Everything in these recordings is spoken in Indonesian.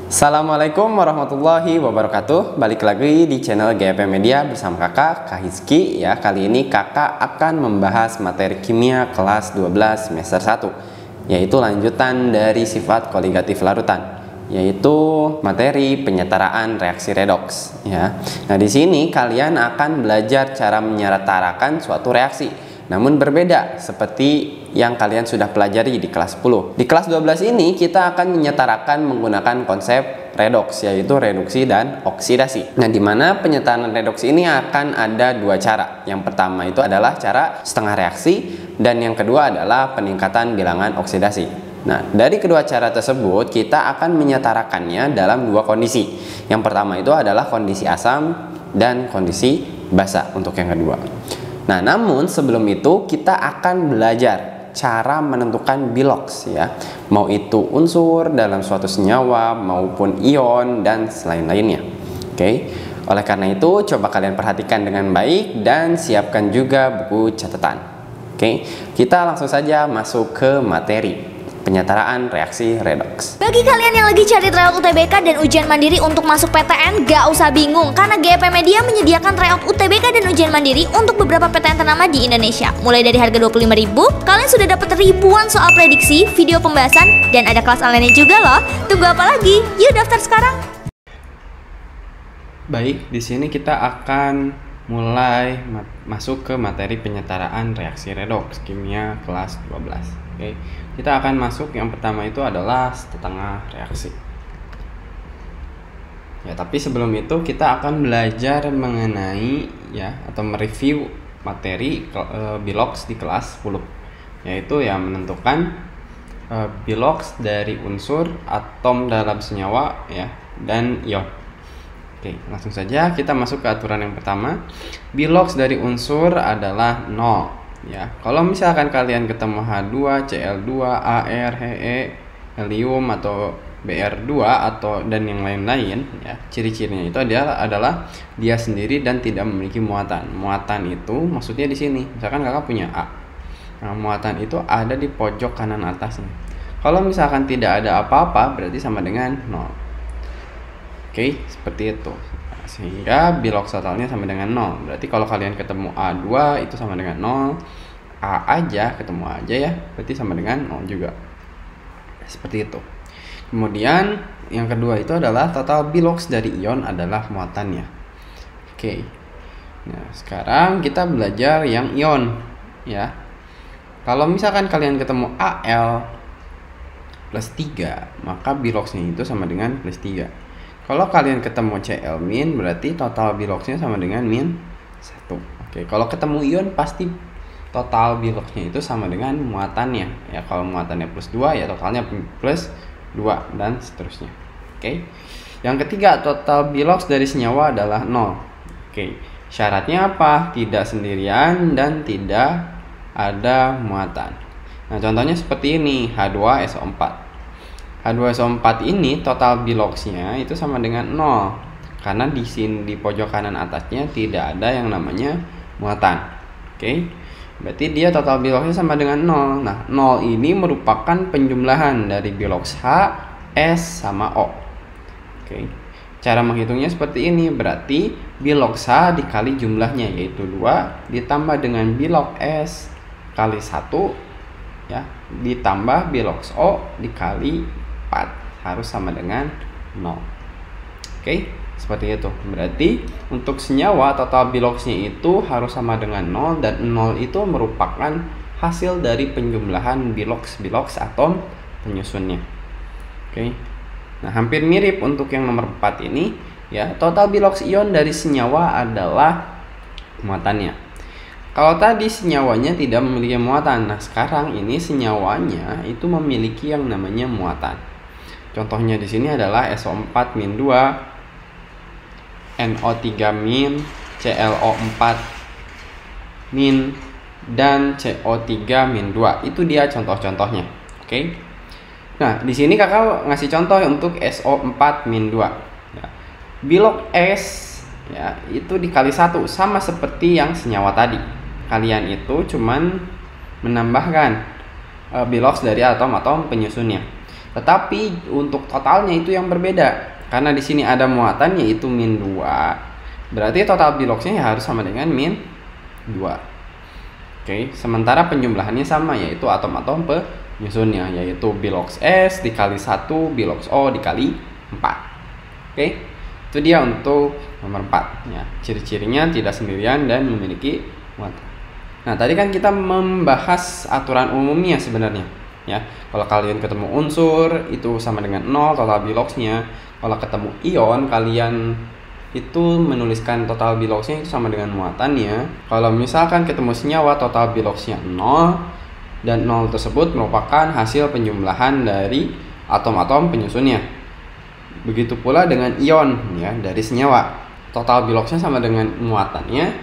Assalamualaikum warahmatullahi wabarakatuh. Balik lagi di channel GP Media bersama kakak Hizky ya. Kali ini kakak akan membahas materi kimia kelas 12 semester 1, yaitu lanjutan dari sifat koligatif larutan, yaitu materi penyetaraan reaksi redoks ya. Nah, di sini kalian akan belajar cara menyetarakan suatu reaksi, namun berbeda seperti yang kalian sudah pelajari di kelas 10. Di kelas 12 ini kita akan menyetarakan menggunakan konsep redoks, yaitu reduksi dan oksidasi. Nah, di mana penyetaraan redoks ini akan ada dua cara. Yang pertama itu adalah cara setengah reaksi, dan yang kedua adalah peningkatan bilangan oksidasi. Nah, dari kedua cara tersebut kita akan menyetarakannya dalam dua kondisi. Yang pertama itu adalah kondisi asam dan kondisi basa untuk yang kedua. Nah, namun sebelum itu kita akan belajar cara menentukan biloks ya, mau itu unsur dalam suatu senyawa maupun ion dan lain-lainnya. Oke. Oleh karena itu coba kalian perhatikan dengan baik dan siapkan juga buku catatan. Oke. Kita langsung saja masuk ke materi penyetaraan reaksi redoks. Bagi kalian yang lagi cari tryout UTBK dan ujian mandiri untuk masuk PTN, gak usah bingung karena GP Media menyediakan tryout UTBK dan ujian mandiri untuk beberapa PTN ternama di Indonesia. Mulai dari harga 25.000, kalian sudah dapat ribuan soal prediksi, video pembahasan, dan ada kelas online juga loh. Tunggu apa lagi? Yuk daftar sekarang. Baik, di sini kita akan mulai masuk ke materi penyetaraan reaksi redoks kimia kelas 12. Oke, kita akan masuk yang pertama itu adalah setengah reaksi. Ya, tapi sebelum itu kita akan belajar mengenai ya atau mereview materi biloks di kelas 10, yaitu yang menentukan biloks dari unsur, atom dalam senyawa ya dan ion. Oke, langsung saja kita masuk ke aturan yang pertama. Biloks dari unsur adalah 0 ya. Kalau misalkan kalian ketemu H2, Cl2, Ar, He, helium atau Br2 atau dan yang lain-lain ya, ciri-cirinya itu adalah dia sendiri dan tidak memiliki muatan. Muatan itu maksudnya di sini. Misalkan kakak punya A. Nah, muatan itu ada di pojok kanan atasnya. Kalau misalkan tidak ada apa-apa berarti sama dengan 0. Oke, seperti itu. Sehingga biloks totalnya sama dengan 0. Berarti kalau kalian ketemu A2 itu sama dengan 0. A aja, ketemu aja ya, berarti sama dengan 0 juga. Seperti itu. Kemudian yang kedua itu adalah total biloks dari ion adalah muatannya. Oke. Nah, sekarang kita belajar yang ion ya. Kalau misalkan kalian ketemu Al plus 3, maka biloksnya itu sama dengan plus 3. Kalau kalian ketemu Cl min, berarti total biloksnya sama dengan min 1. Oke, kalau ketemu ion pasti total biloksnya itu sama dengan muatannya. Ya, kalau muatannya plus 2 ya totalnya plus 2 dan seterusnya. Oke. Yang ketiga, total biloks dari senyawa adalah 0. Oke. Syaratnya apa? Tidak sendirian dan tidak ada muatan. Nah, contohnya seperti ini, H2SO4. H2SO4 ini total biloksnya itu sama dengan 0 karena di sini di pojok kanan atasnya tidak ada yang namanya muatan. Oke. Berarti dia total biloksnya sama dengan 0. Nah, 0 ini merupakan penjumlahan dari biloks H, S sama O. Oke. Cara menghitungnya seperti ini. Berarti biloks H dikali jumlahnya yaitu 2 ditambah dengan biloks S kali 1 ya, ditambah biloks O dikali 4 harus sama dengan 0. Oke, seperti itu. Berarti untuk senyawa total biloksnya itu harus sama dengan 0 dan 0 itu merupakan hasil dari penjumlahan biloks atom penyusunnya. Oke. Nah, hampir mirip untuk yang nomor 4 ini ya. Total biloks ion dari senyawa adalah muatannya. Kalau tadi senyawanya tidak memiliki muatan, nah sekarang ini senyawanya itu memiliki yang namanya muatan. Contohnya di sini adalah SO4-2, NO3-, ClO4- dan CO3-2. Itu dia contoh-contohnya. Oke. Nah, di sini kakak ngasih contoh untuk SO4-2. Ya. Bilok S ya, itu dikali 1 sama seperti yang senyawa tadi. Kalian itu cuman menambahkan biloks dari atom-atom penyusunnya. Tetapi untuk totalnya itu yang berbeda. Karena di sini ada muatan yaitu min 2. Berarti total biloxnya ya harus sama dengan min 2. Oke, sementara penjumlahannya sama yaitu atom-atom penyusunnya yaitu bilox S dikali 1 bilox O dikali 4. Oke. Itu dia untuk nomor 4 ya. Ciri-cirinya tidak sendirian dan memiliki muatan. Nah, tadi kan kita membahas aturan umumnya sebenarnya ya. Kalau kalian ketemu unsur itu sama dengan 0 total biloxnya. Kalau ketemu ion kalian itu menuliskan total biloxnya itu sama dengan muatannya. Kalau misalkan ketemu senyawa total biloxnya 0 dan 0 tersebut merupakan hasil penjumlahan dari atom-atom penyusunnya. Begitu pula dengan ion ya dari senyawa. Total biloxnya sama dengan muatannya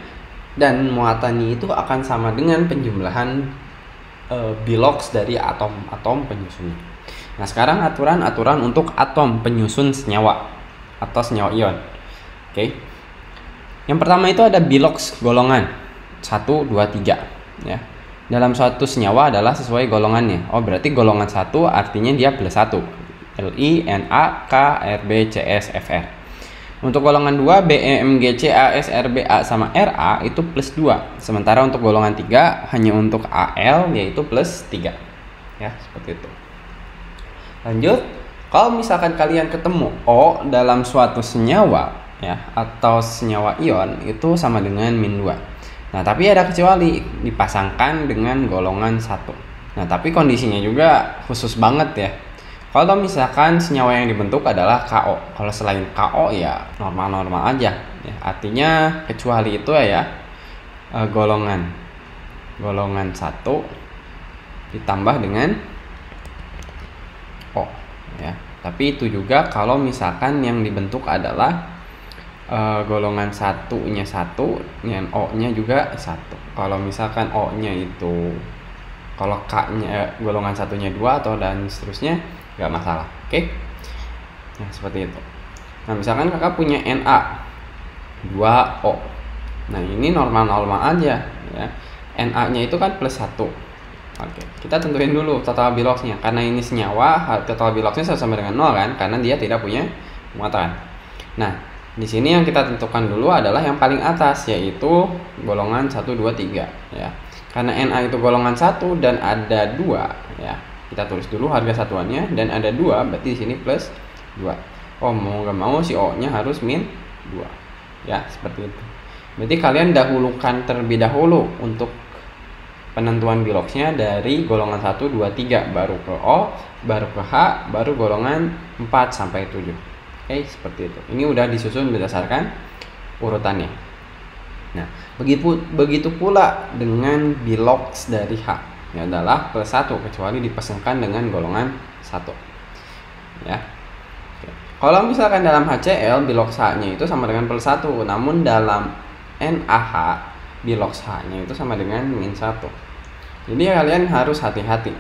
dan muatannya itu akan sama dengan penjumlahan bilox dari atom-atom penyusunnya. Nah, sekarang aturan untuk atom penyusun senyawa atau senyawa ion. Oke. Yang pertama itu ada bilox golongan 1, 2, 3 ya. Dalam suatu senyawa adalah sesuai golongannya. Oh, berarti golongan 1 artinya dia plus 1. Li, Na, K, Rb, Cs, Fr. Untuk golongan 2 Be, Mg, Ca, S, Rb, A sama Ra itu plus 2. Sementara untuk golongan 3 hanya untuk Al yaitu plus 3. Ya, seperti itu. Lanjut, kalau misalkan kalian ketemu O dalam suatu senyawa ya atau senyawa ion itu sama dengan min 2. Nah, tapi ada kecuali dipasangkan dengan golongan 1. Nah, tapi kondisinya juga khusus banget ya. Kalau misalkan senyawa yang dibentuk adalah KO. Kalau selain KO ya normal-normal aja ya. Artinya kecuali itu ya golongan 1 ditambah dengan O ya. Tapi itu juga kalau misalkan yang dibentuk adalah golongan 1-nya 1 dan O-nya juga 1. Kalau misalkan O-nya itu kalau K-nya golongan 1-nya 2 atau dan seterusnya nggak masalah. Oke. Nah, seperti itu. Nah, misalkan kakak punya Na 2O. Nah, ini normal-normal aja ya. Na-nya itu kan plus 1. Oke, kita tentuin dulu total biloxnya. Karena ini senyawa, total biloxnya sama dengan 0 kan, karena dia tidak punya muatan. Nah, di sini yang kita tentukan dulu adalah yang paling atas yaitu golongan 1, 2, 3 ya. Karena Na itu golongan 1 dan ada 2 ya. Kita tulis dulu harga satuannya dan ada 2 berarti di sini plus 2. Oh, mau nggak mau si O-nya harus min 2. Ya, seperti itu. Berarti kalian dahulukan terlebih dahulu untuk penentuan biloxnya dari golongan 1, 2, 3 baru ke O, baru ke H, baru golongan 4 sampai 7. Oke, seperti itu. Ini udah disusun berdasarkan urutannya. Nah, begitu pula dengan bilox dari H. Ini adalah plus 1 kecuali dipasangkan dengan golongan 1. Ya. Oke. Kalau misalkan dalam HCl bilox H-nya itu sama dengan plus 1, namun dalam NaH bilox H-nya itu sama dengan min 1. Jadi kalian harus hati-hati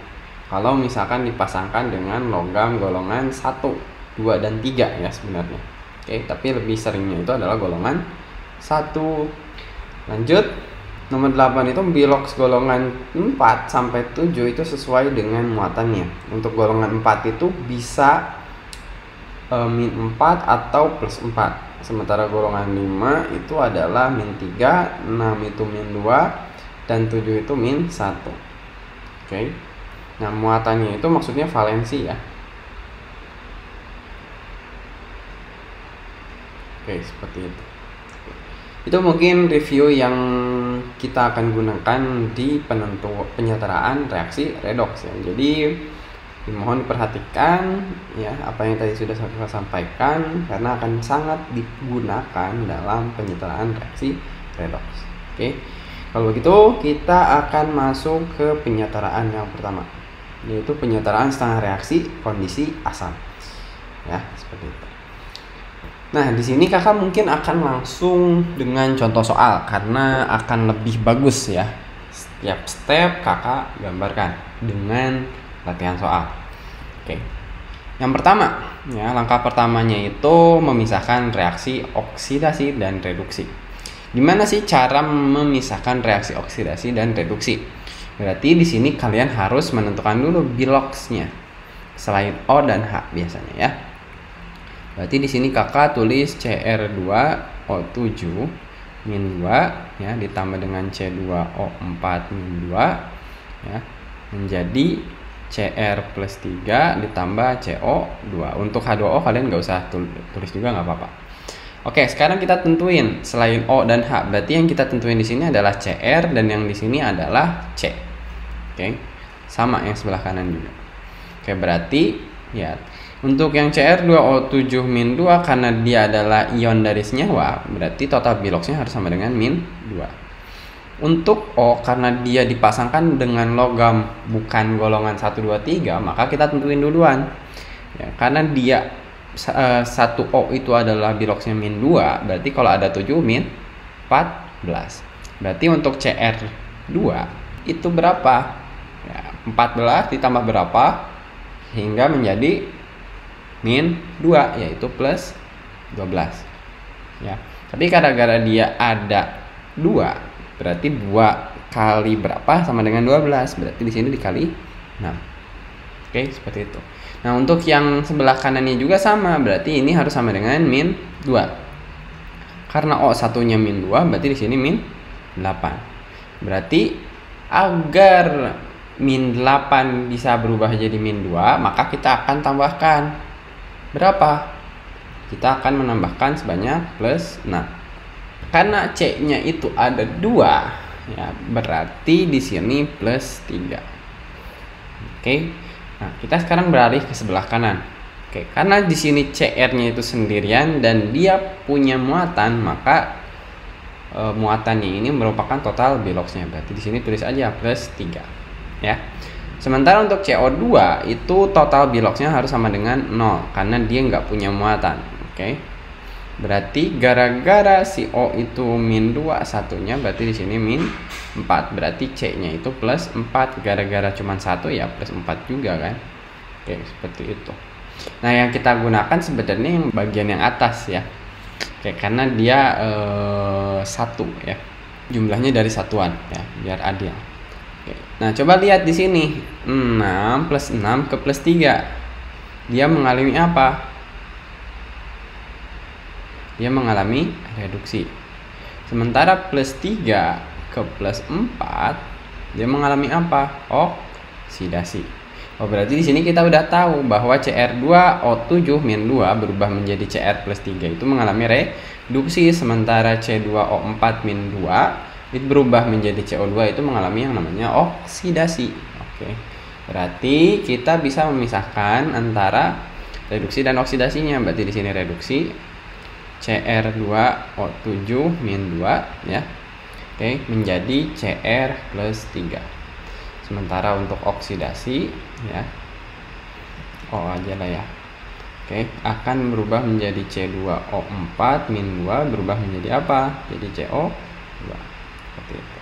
kalau misalkan dipasangkan dengan logam golongan 1, 2 dan 3 ya sebenarnya. Oke, tapi lebih seringnya itu adalah golongan 1. Lanjut, nomor 8 itu bilox golongan 4 sampai 7 itu sesuai dengan muatannya. Untuk golongan 4 itu bisa min 4 atau plus 4. Sementara golongan 5 itu adalah min 3, 6 itu min 2 dan 7 itu min 1. Oke. Nah, muatannya itu maksudnya valensi ya. Oke, seperti itu. Itu mungkin review yang kita akan gunakan di penyetaraan reaksi redoks ya. Jadi mohon diperhatikan ya apa yang tadi sudah saya sampaikan karena akan sangat digunakan dalam penyetaraan reaksi redoks. Oke. Kalau begitu kita akan masuk ke penyetaraan yang pertama, yaitu penyetaraan setengah reaksi kondisi asam. Ya, seperti itu. Nah, di sini kakak mungkin akan langsung dengan contoh soal karena akan lebih bagus ya. Setiap step kakak gambarkan dengan latihan soal. Oke. Yang pertama, ya, langkah pertamanya itu memisahkan reaksi oksidasi dan reduksi. Gimana sih cara memisahkan reaksi oksidasi dan reduksi? Berarti di sini kalian harus menentukan dulu biloxnya. selain O dan H biasanya ya. Berarti di sini kakak tulis Cr2O7 min 2 ya ditambah dengan C2O4 min 2 ya menjadi Cr plus 3 ditambah CO2. Untuk H2O kalian nggak usah tulis juga, nggak apa-apa. Oke, sekarang kita tentuin selain O dan H. Berarti yang kita tentuin di sini adalah Cr dan yang di sini adalah C. Oke, sama yang sebelah kanan juga. Oke, berarti ya untuk yang Cr2O7 min 2 karena dia adalah ion dari senyawa, berarti total biloxnya harus sama dengan min 2. Untuk O karena dia dipasangkan dengan logam bukan golongan 1, 2, 3, maka kita tentuin duluan. Ya, karena dia 1O itu adalah biloxnya min 2, berarti kalau ada 7 min 14. Berarti untuk Cr2 itu berapa? Ya, 14 ditambah berapa? Hingga menjadi min 2, yaitu plus 12. Ya. Tapi gara-gara dia ada 2, berarti 2 kali berapa sama dengan 12, berarti di sini dikali 6. Oke, seperti itu. Nah, untuk yang sebelah kanannya juga sama, berarti ini harus sama dengan min 2. Karena O satunya min 2, berarti di sini min 8. Berarti agar min 8 bisa berubah jadi min 2, maka kita akan tambahkan berapa? Kita akan menambahkan sebanyak plus 6. Karena C-nya itu ada 2, ya, berarti di sini plus 3. Oke. Nah, kita sekarang beralih ke sebelah kanan. Oke, karena di sini Cr-nya itu sendirian dan dia punya muatan, maka muatannya ini merupakan total biloxnya. Berarti di sini tulis aja plus 3, ya. Sementara untuk CO2 itu total biloxnya harus sama dengan 0 karena dia nggak punya muatan. Oke. Berarti gara-gara si O itu min 2 satunya, berarti di sini min 4. Berarti C-nya itu plus 4. Gara-gara cuma 1 ya plus 4 juga kan. Oke, seperti itu. Nah, yang kita gunakan sebenarnya yang bagian yang atas ya. Oke, karena dia 1 ya. Jumlahnya dari satuan ya, biar adil. Oke. Nah, coba lihat di sini. 6 plus 6 ke plus 3. Dia mengalami apa? Dia mengalami reduksi. Sementara plus 3 ke plus 4 dia mengalami apa? Oksidasi. Oh, berarti di sini kita udah tahu bahwa Cr2O7 min 2 berubah menjadi Cr plus 3 itu mengalami reduksi, sementara C2O4 min 2 itu berubah menjadi CO2 itu mengalami yang namanya oksidasi. Oke. Berarti kita bisa memisahkan antara reduksi dan oksidasinya. Berarti di sini reduksi Cr2O7 min 2 ya. Oke, menjadi Cr plus 3. Sementara untuk oksidasi ya, O aja lah ya. Oke, akan berubah menjadi C2O4 min 2 berubah menjadi apa? Jadi CO2. Seperti itu.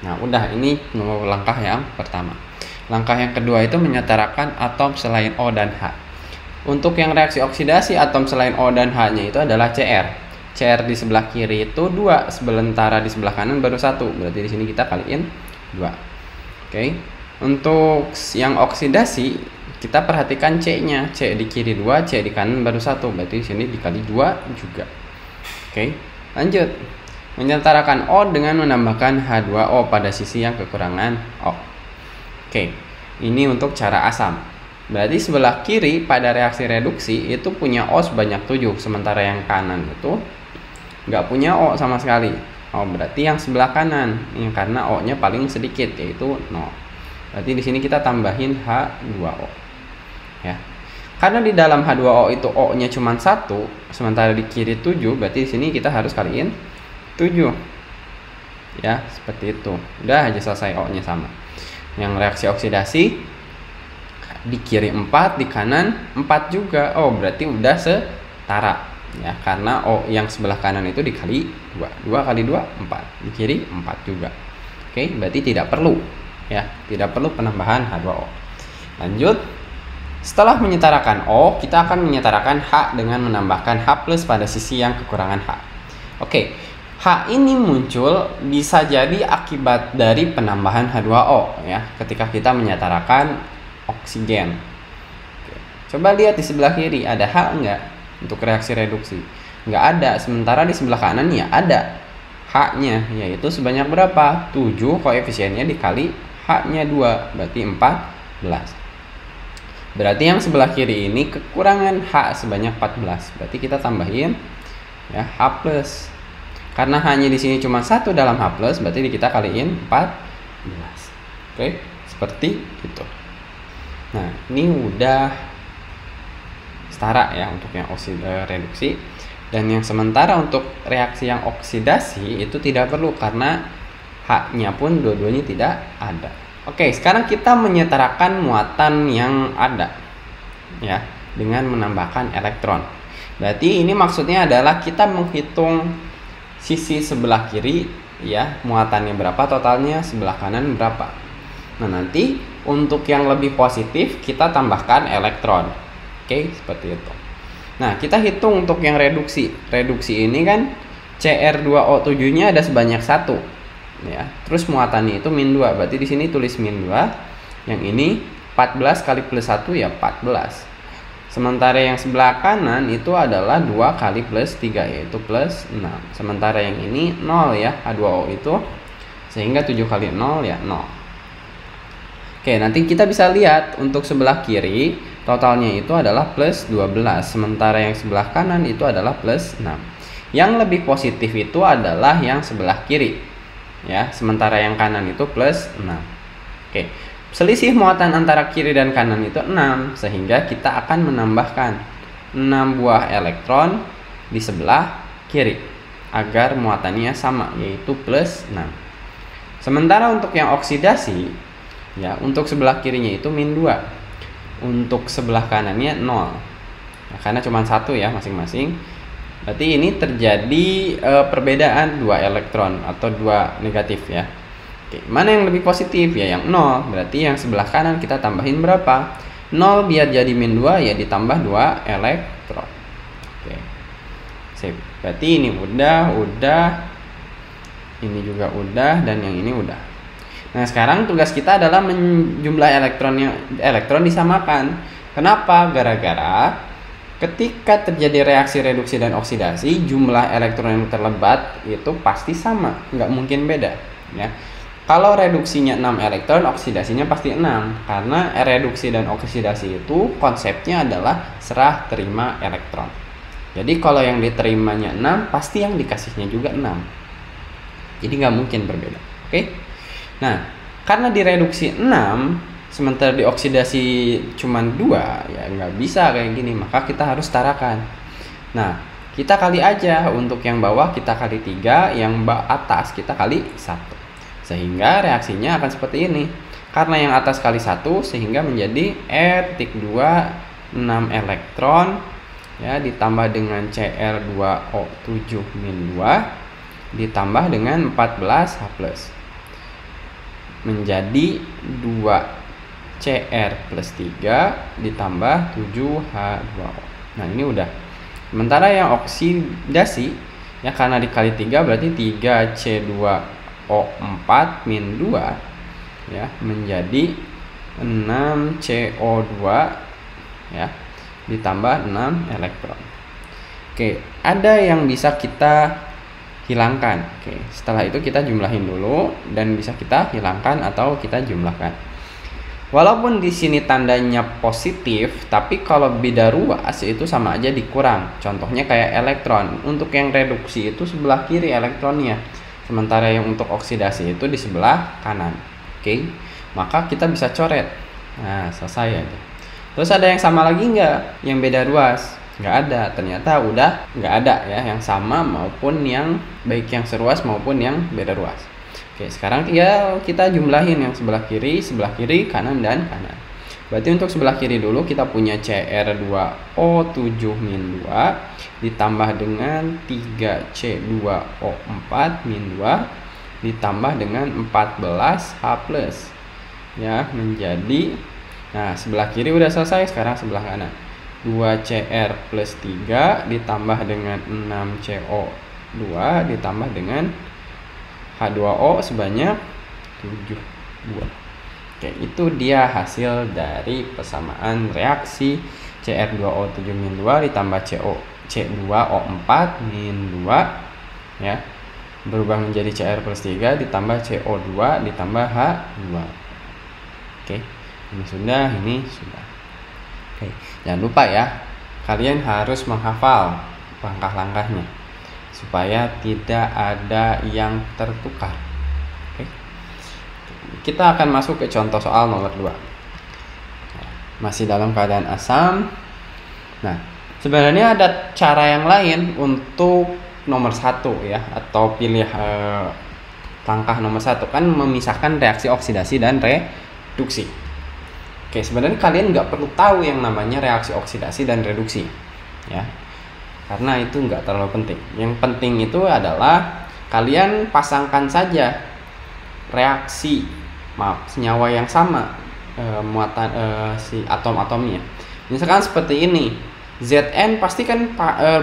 Nah, udah, ini langkah yang pertama. Langkah yang kedua itu menyetarakan atom selain O dan H. Untuk yang reaksi oksidasi atom selain O dan H-nya itu adalah Cr. Cr di sebelah kiri itu 2, sementara di sebelah kanan baru 1. Berarti di sini kita kaliin 2. Oke. Untuk yang oksidasi kita perhatikan C-nya. C di kiri 2, C di kanan baru 1. Berarti di sini dikali 2 juga. Oke. Lanjut. Menyetarakan O dengan menambahkan H2O pada sisi yang kekurangan O. Oke. Ini untuk cara asam. Berarti sebelah kiri pada reaksi reduksi itu punya O sebanyak 7, sementara yang kanan itu nggak punya O sama sekali. Oh, berarti yang sebelah kanan, yang karena O-nya paling sedikit yaitu 0. Berarti di sini kita tambahin H2O. Ya. Karena di dalam H2O itu O-nya cuma 1, sementara di kiri 7, berarti di sini kita harus kaliin 7. Ya, seperti itu. Udah aja selesai, O-nya sama. Yang reaksi oksidasi di kiri 4, di kanan 4 juga. Oh, berarti udah setara ya, karena O yang sebelah kanan itu dikali 2. 2 kali 2 4. Di kiri 4 juga. Oke, berarti tidak perlu ya, tidak perlu penambahan H2O. Lanjut. Setelah menyetarakan O, kita akan menyetarakan H dengan menambahkan H+ pada sisi yang kekurangan H. Oke. H ini muncul bisa jadi akibat dari penambahan H2O ya, ketika kita menyetarakan oksigen. Coba lihat di sebelah kiri, ada H enggak untuk reaksi reduksi? Enggak ada. Sementara di sebelah kanan ya ada H-nya, yaitu sebanyak berapa? 7 koefisiennya dikali H-nya 2, berarti 14. Berarti yang sebelah kiri ini kekurangan H sebanyak 14. Berarti kita tambahin ya H plus. Karena H-nya di sini cuma 1 dalam H plus, berarti kita kaliin 14. Oke, seperti itu. Nah, ini udah setara ya untuk yang reduksi. Dan yang sementara untuk reaksi yang oksidasi itu tidak perlu karena H-nya pun dua-duanya tidak ada. Oke, sekarang kita menyetarakan muatan yang ada ya dengan menambahkan elektron. Berarti ini maksudnya adalah kita menghitung sisi sebelah kiri ya, muatannya berapa, totalnya sebelah kanan berapa. Nah, nanti untuk yang lebih positif kita tambahkan elektron. Oke, seperti itu. Nah, kita hitung untuk yang reduksi. Reduksi ini kan Cr2O7-nya ada sebanyak 1. Ya. Terus muatannya itu min 2. Berarti di sini tulis min 2. Yang ini 14 kali plus 1 ya 14. Sementara yang sebelah kanan itu adalah 2 kali plus 3 yaitu plus 6. Sementara yang ini 0 ya, H2O itu. Sehingga 7 kali 0 ya 0. Oke, nanti kita bisa lihat untuk sebelah kiri totalnya itu adalah plus 12, sementara yang sebelah kanan itu adalah plus 6. Yang lebih positif itu adalah yang sebelah kiri. Ya, sementara yang kanan itu plus 6. Oke. Selisih muatan antara kiri dan kanan itu 6, sehingga kita akan menambahkan 6 buah elektron di sebelah kiri agar muatannya sama yaitu plus 6. Sementara untuk yang oksidasi ya, untuk sebelah kirinya itu min 2. Untuk sebelah kanannya 0. Nah, karena cuma 1 ya masing-masing. Berarti ini terjadi perbedaan 2 elektron atau 2 negatif ya. Oke, mana yang lebih positif ya? Yang 0. Berarti yang sebelah kanan kita tambahin berapa? 0 biar jadi min 2 ya ditambah 2 elektron. Oke. Sip. Berarti ini udah. Ini juga udah dan yang ini udah. Nah, sekarang tugas kita adalah menjumlah elektron disamakan. Kenapa? Gara-gara ketika terjadi reaksi reduksi dan oksidasi, jumlah elektron yang terlibat itu pasti sama, nggak mungkin beda. Ya. Kalau reduksinya 6 elektron, oksidasinya pasti 6. Karena reduksi dan oksidasi itu konsepnya adalah serah terima elektron. Jadi kalau yang diterimanya 6, pasti yang dikasihnya juga 6. Jadi nggak mungkin berbeda. Oke? Nah, karena direduksi 6, sementara dioksidasi cuma 2, ya nggak bisa kayak gini, maka kita harus tarakan. Nah, kita kali aja, untuk yang bawah kita kali 3, yang atas kita kali 1. Sehingga reaksinya akan seperti ini. Karena yang atas kali 1, sehingga menjadi R-2, 6 elektron, ya, ditambah dengan Cr2O7-2, ditambah dengan 14H+. Menjadi 2 Cr plus 3 ditambah 7H2O. Nah, ini udah. Sementara yang oksidasi ya, karena dikali 3 berarti 3C2O4 min 2 ya, menjadi 6CO2 ya, ditambah 6 elektron. Oke, ada yang bisa kita hilangkan. Oke, setelah itu kita jumlahin dulu dan bisa kita hilangkan atau kita jumlahkan. Walaupun di sini tandanya positif, tapi kalau beda ruas itu sama aja dikurang. Contohnya kayak elektron. Untuk yang reduksi itu sebelah kiri elektronnya, sementara yang untuk oksidasi itu di sebelah kanan. Oke, maka kita bisa coret. Nah, selesai aja. Terus ada yang sama lagi nggak? Yang beda ruas? Nggak ada, ternyata udah nggak ada ya, yang sama maupun yang baik yang seruas maupun yang beda ruas. Oke, sekarang tinggal kita jumlahin yang sebelah kiri, kanan, dan kanan. Berarti untuk sebelah kiri dulu kita punya Cr2O7-2 ditambah dengan 3C2O4-2 ditambah dengan 14H+. Ya, menjadi, nah sebelah kiri udah selesai, sekarang sebelah kanan. 2Cr plus 3 ditambah dengan 6CO2 ditambah dengan H2O sebanyak 7 buah. Oke, itu dia hasil dari persamaan reaksi Cr2O7-2 ditambah C2O4 min 2 ya, berubah menjadi Cr plus 3 ditambah CO2 ditambah H2. Oke, ini sudah. Oke, jangan lupa ya, kalian harus menghafal langkah-langkahnya supaya tidak ada yang tertukar. Oke. Kita akan masuk ke contoh soal nomor 2. Masih dalam keadaan asam. Nah, sebenarnya ada cara yang lain untuk nomor 1 ya, atau pilih langkah nomor 1 kan memisahkan reaksi oksidasi dan reduksi. Oke, sebenarnya kalian nggak perlu tahu yang namanya reaksi oksidasi dan reduksi ya, karena itu nggak terlalu penting. Yang penting itu adalah kalian pasangkan saja reaksi senyawa yang sama, muatan si atom-atomnya. Misalkan seperti ini, Zn pasti kan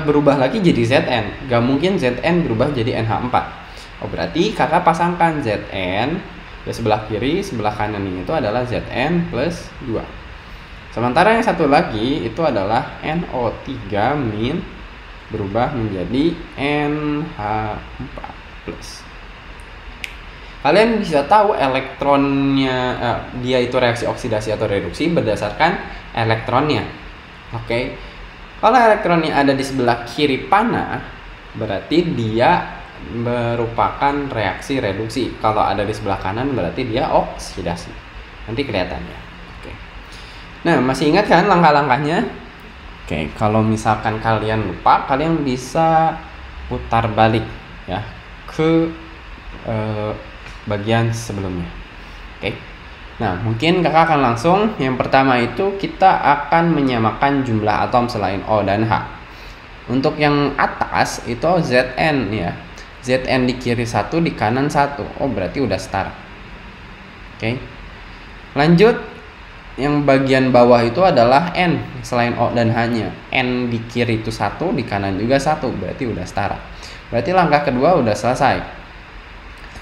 berubah lagi jadi Zn, gak mungkin Zn berubah jadi NH4. Oh, berarti kakak pasangkan Zn di sebelah kiri, sebelah kanan ini itu adalah Zn plus 2. Sementara yang satu lagi itu adalah NO3 min berubah menjadi NH4 plus. Kalian bisa tahu elektronnya, dia itu reaksi oksidasi atau reduksi berdasarkan elektronnya. Oke, kalau elektronnya ada di sebelah kiri panah, berarti dia merupakan reaksi reduksi. Kalau ada di sebelah kanan, berarti dia oksidasi. Nanti kelihatannya. Oke. Nah, masih ingat kan langkah-langkahnya? Oke, kalau misalkan kalian lupa, kalian bisa putar balik ya ke bagian sebelumnya. Oke. Nah, mungkin kakak akan langsung. Yang pertama itu kita akan menyamakan jumlah atom selain O dan H. Untuk yang atas itu Zn ya. Zn di kiri 1, di kanan 1. Oh, berarti udah setara. Oke. Lanjut, yang bagian bawah itu adalah N selain O dan H-nya. N di kiri itu 1, di kanan juga 1. Berarti udah setara. Berarti langkah kedua udah selesai.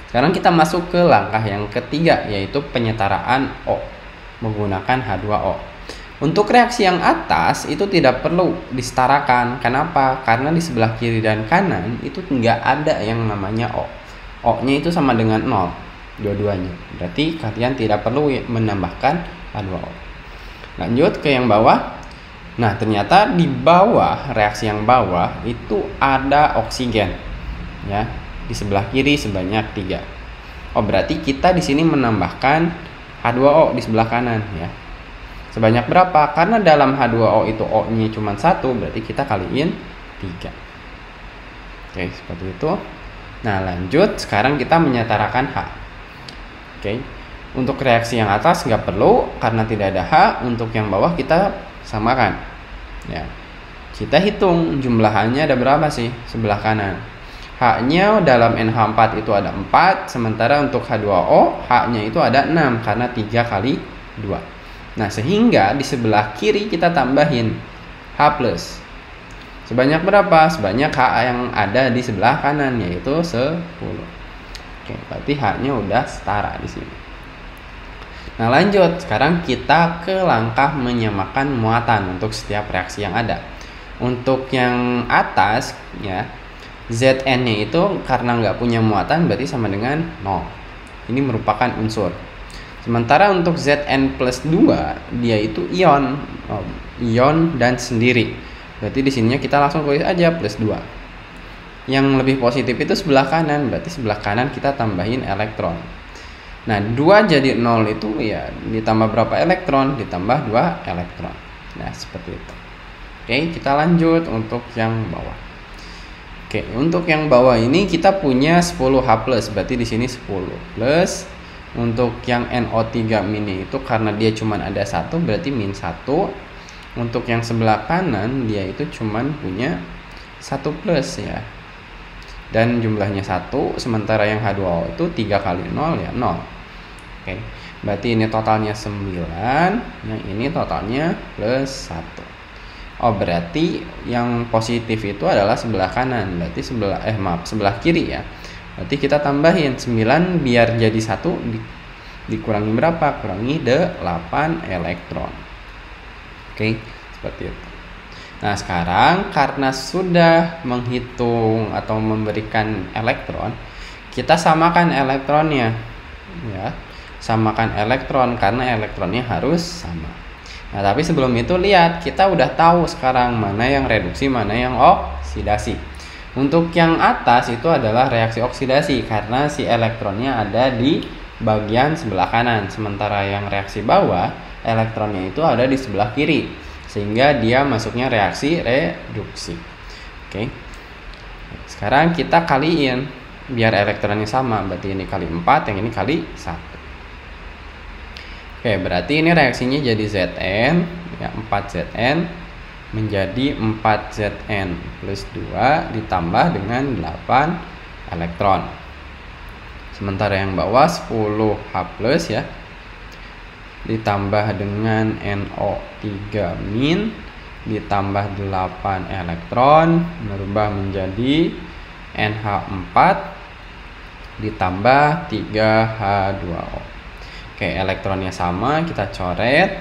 Sekarang kita masuk ke langkah yang ketiga, yaitu penyetaraan O menggunakan H2O. Untuk reaksi yang atas itu tidak perlu disetarakan. Kenapa? Karena di sebelah kiri dan kanan itu nggak ada yang namanya O. O-nya itu sama dengan 0 dua-duanya. Berarti kalian tidak perlu menambahkan H2O. Lanjut ke yang bawah. Nah, ternyata di bawah, reaksi yang bawah itu ada oksigen ya. Di sebelah kiri sebanyak 3. Oh, berarti kita di sini menambahkan H2O di sebelah kanan ya. Sebanyak berapa? Karena dalam H2O itu O-nya cuma 1, berarti kita kaliin 3. Oke, seperti itu. Nah, lanjut sekarang kita menyetarakan H. Oke. Untuk reaksi yang atas nggak perlu karena tidak ada H. Untuk yang bawah kita samakan. Ya. Kita hitung jumlah H-nya ada berapa sih sebelah kanan. H-nya dalam NH4 itu ada 4, sementara untuk H2O, H-nya itu ada 6, karena 3 kali 2. Nah, sehingga di sebelah kiri kita tambahin H+. Sebanyak berapa? Sebanyak H yang ada di sebelah kanan, yaitu 10. Oke, berarti H-nya udah setara di sini. Nah, lanjut. Sekarang kita ke langkah menyamakan muatan untuk setiap reaksi yang ada. Untuk yang atas, ya, Zn-nya itu karena nggak punya muatan berarti sama dengan 0. Ini merupakan unsur. Sementara untuk Zn plus 2 dia itu ion, ion dan sendiri. Berarti di sininya kita langsung tulis aja plus 2. Yang lebih positif itu sebelah kanan, berarti sebelah kanan kita tambahin elektron. Nah, 2 jadi 0 itu ya ditambah berapa elektron? Ditambah 2 elektron. Nah, seperti itu. Oke, kita lanjut untuk yang bawah. Oke, untuk yang bawah ini kita punya 10H+, berarti di sini 10 plus. Untuk yang NO3 mini itu karena dia cuma ada 1, berarti min 1. Untuk yang sebelah kanan dia itu cuma punya 1 plus ya. Dan jumlahnya 1, sementara yang H2O itu 3 kali 0 ya 0. Oke, berarti ini totalnya 9, yang ini totalnya plus 1. Oh, berarti yang positif itu adalah sebelah kanan. Berarti sebelah kiri ya. Berarti kita tambahin 9 biar jadi 1 dikurangi berapa? Kurangi 8 elektron. Oke, Seperti itu. Nah, sekarang karena sudah menghitung atau memberikan elektron, kita samakan elektronnya. Ya, samakan elektron karena elektronnya harus sama. Nah, tapi sebelum itu lihat, kita udah tahu sekarang mana yang reduksi, mana yang oksidasi. Untuk yang atas itu adalah reaksi oksidasi karena si elektronnya ada di bagian sebelah kanan, sementara yang reaksi bawah elektronnya itu ada di sebelah kiri. Sehingga dia masuknya reaksi reduksi. Oke. Sekarang kita kaliin biar elektronnya sama. Berarti ini kali 4, yang ini kali 1. Oke, berarti ini reaksinya jadi Zn, ya 4Zn menjadi 4Zn plus 2 ditambah dengan 8 elektron. Sementara yang bawah 10H+ ya. Ditambah dengan NO3- ditambah 8 elektron berubah menjadi NH4 ditambah 3H2O. Oke, elektronnya sama, kita coret.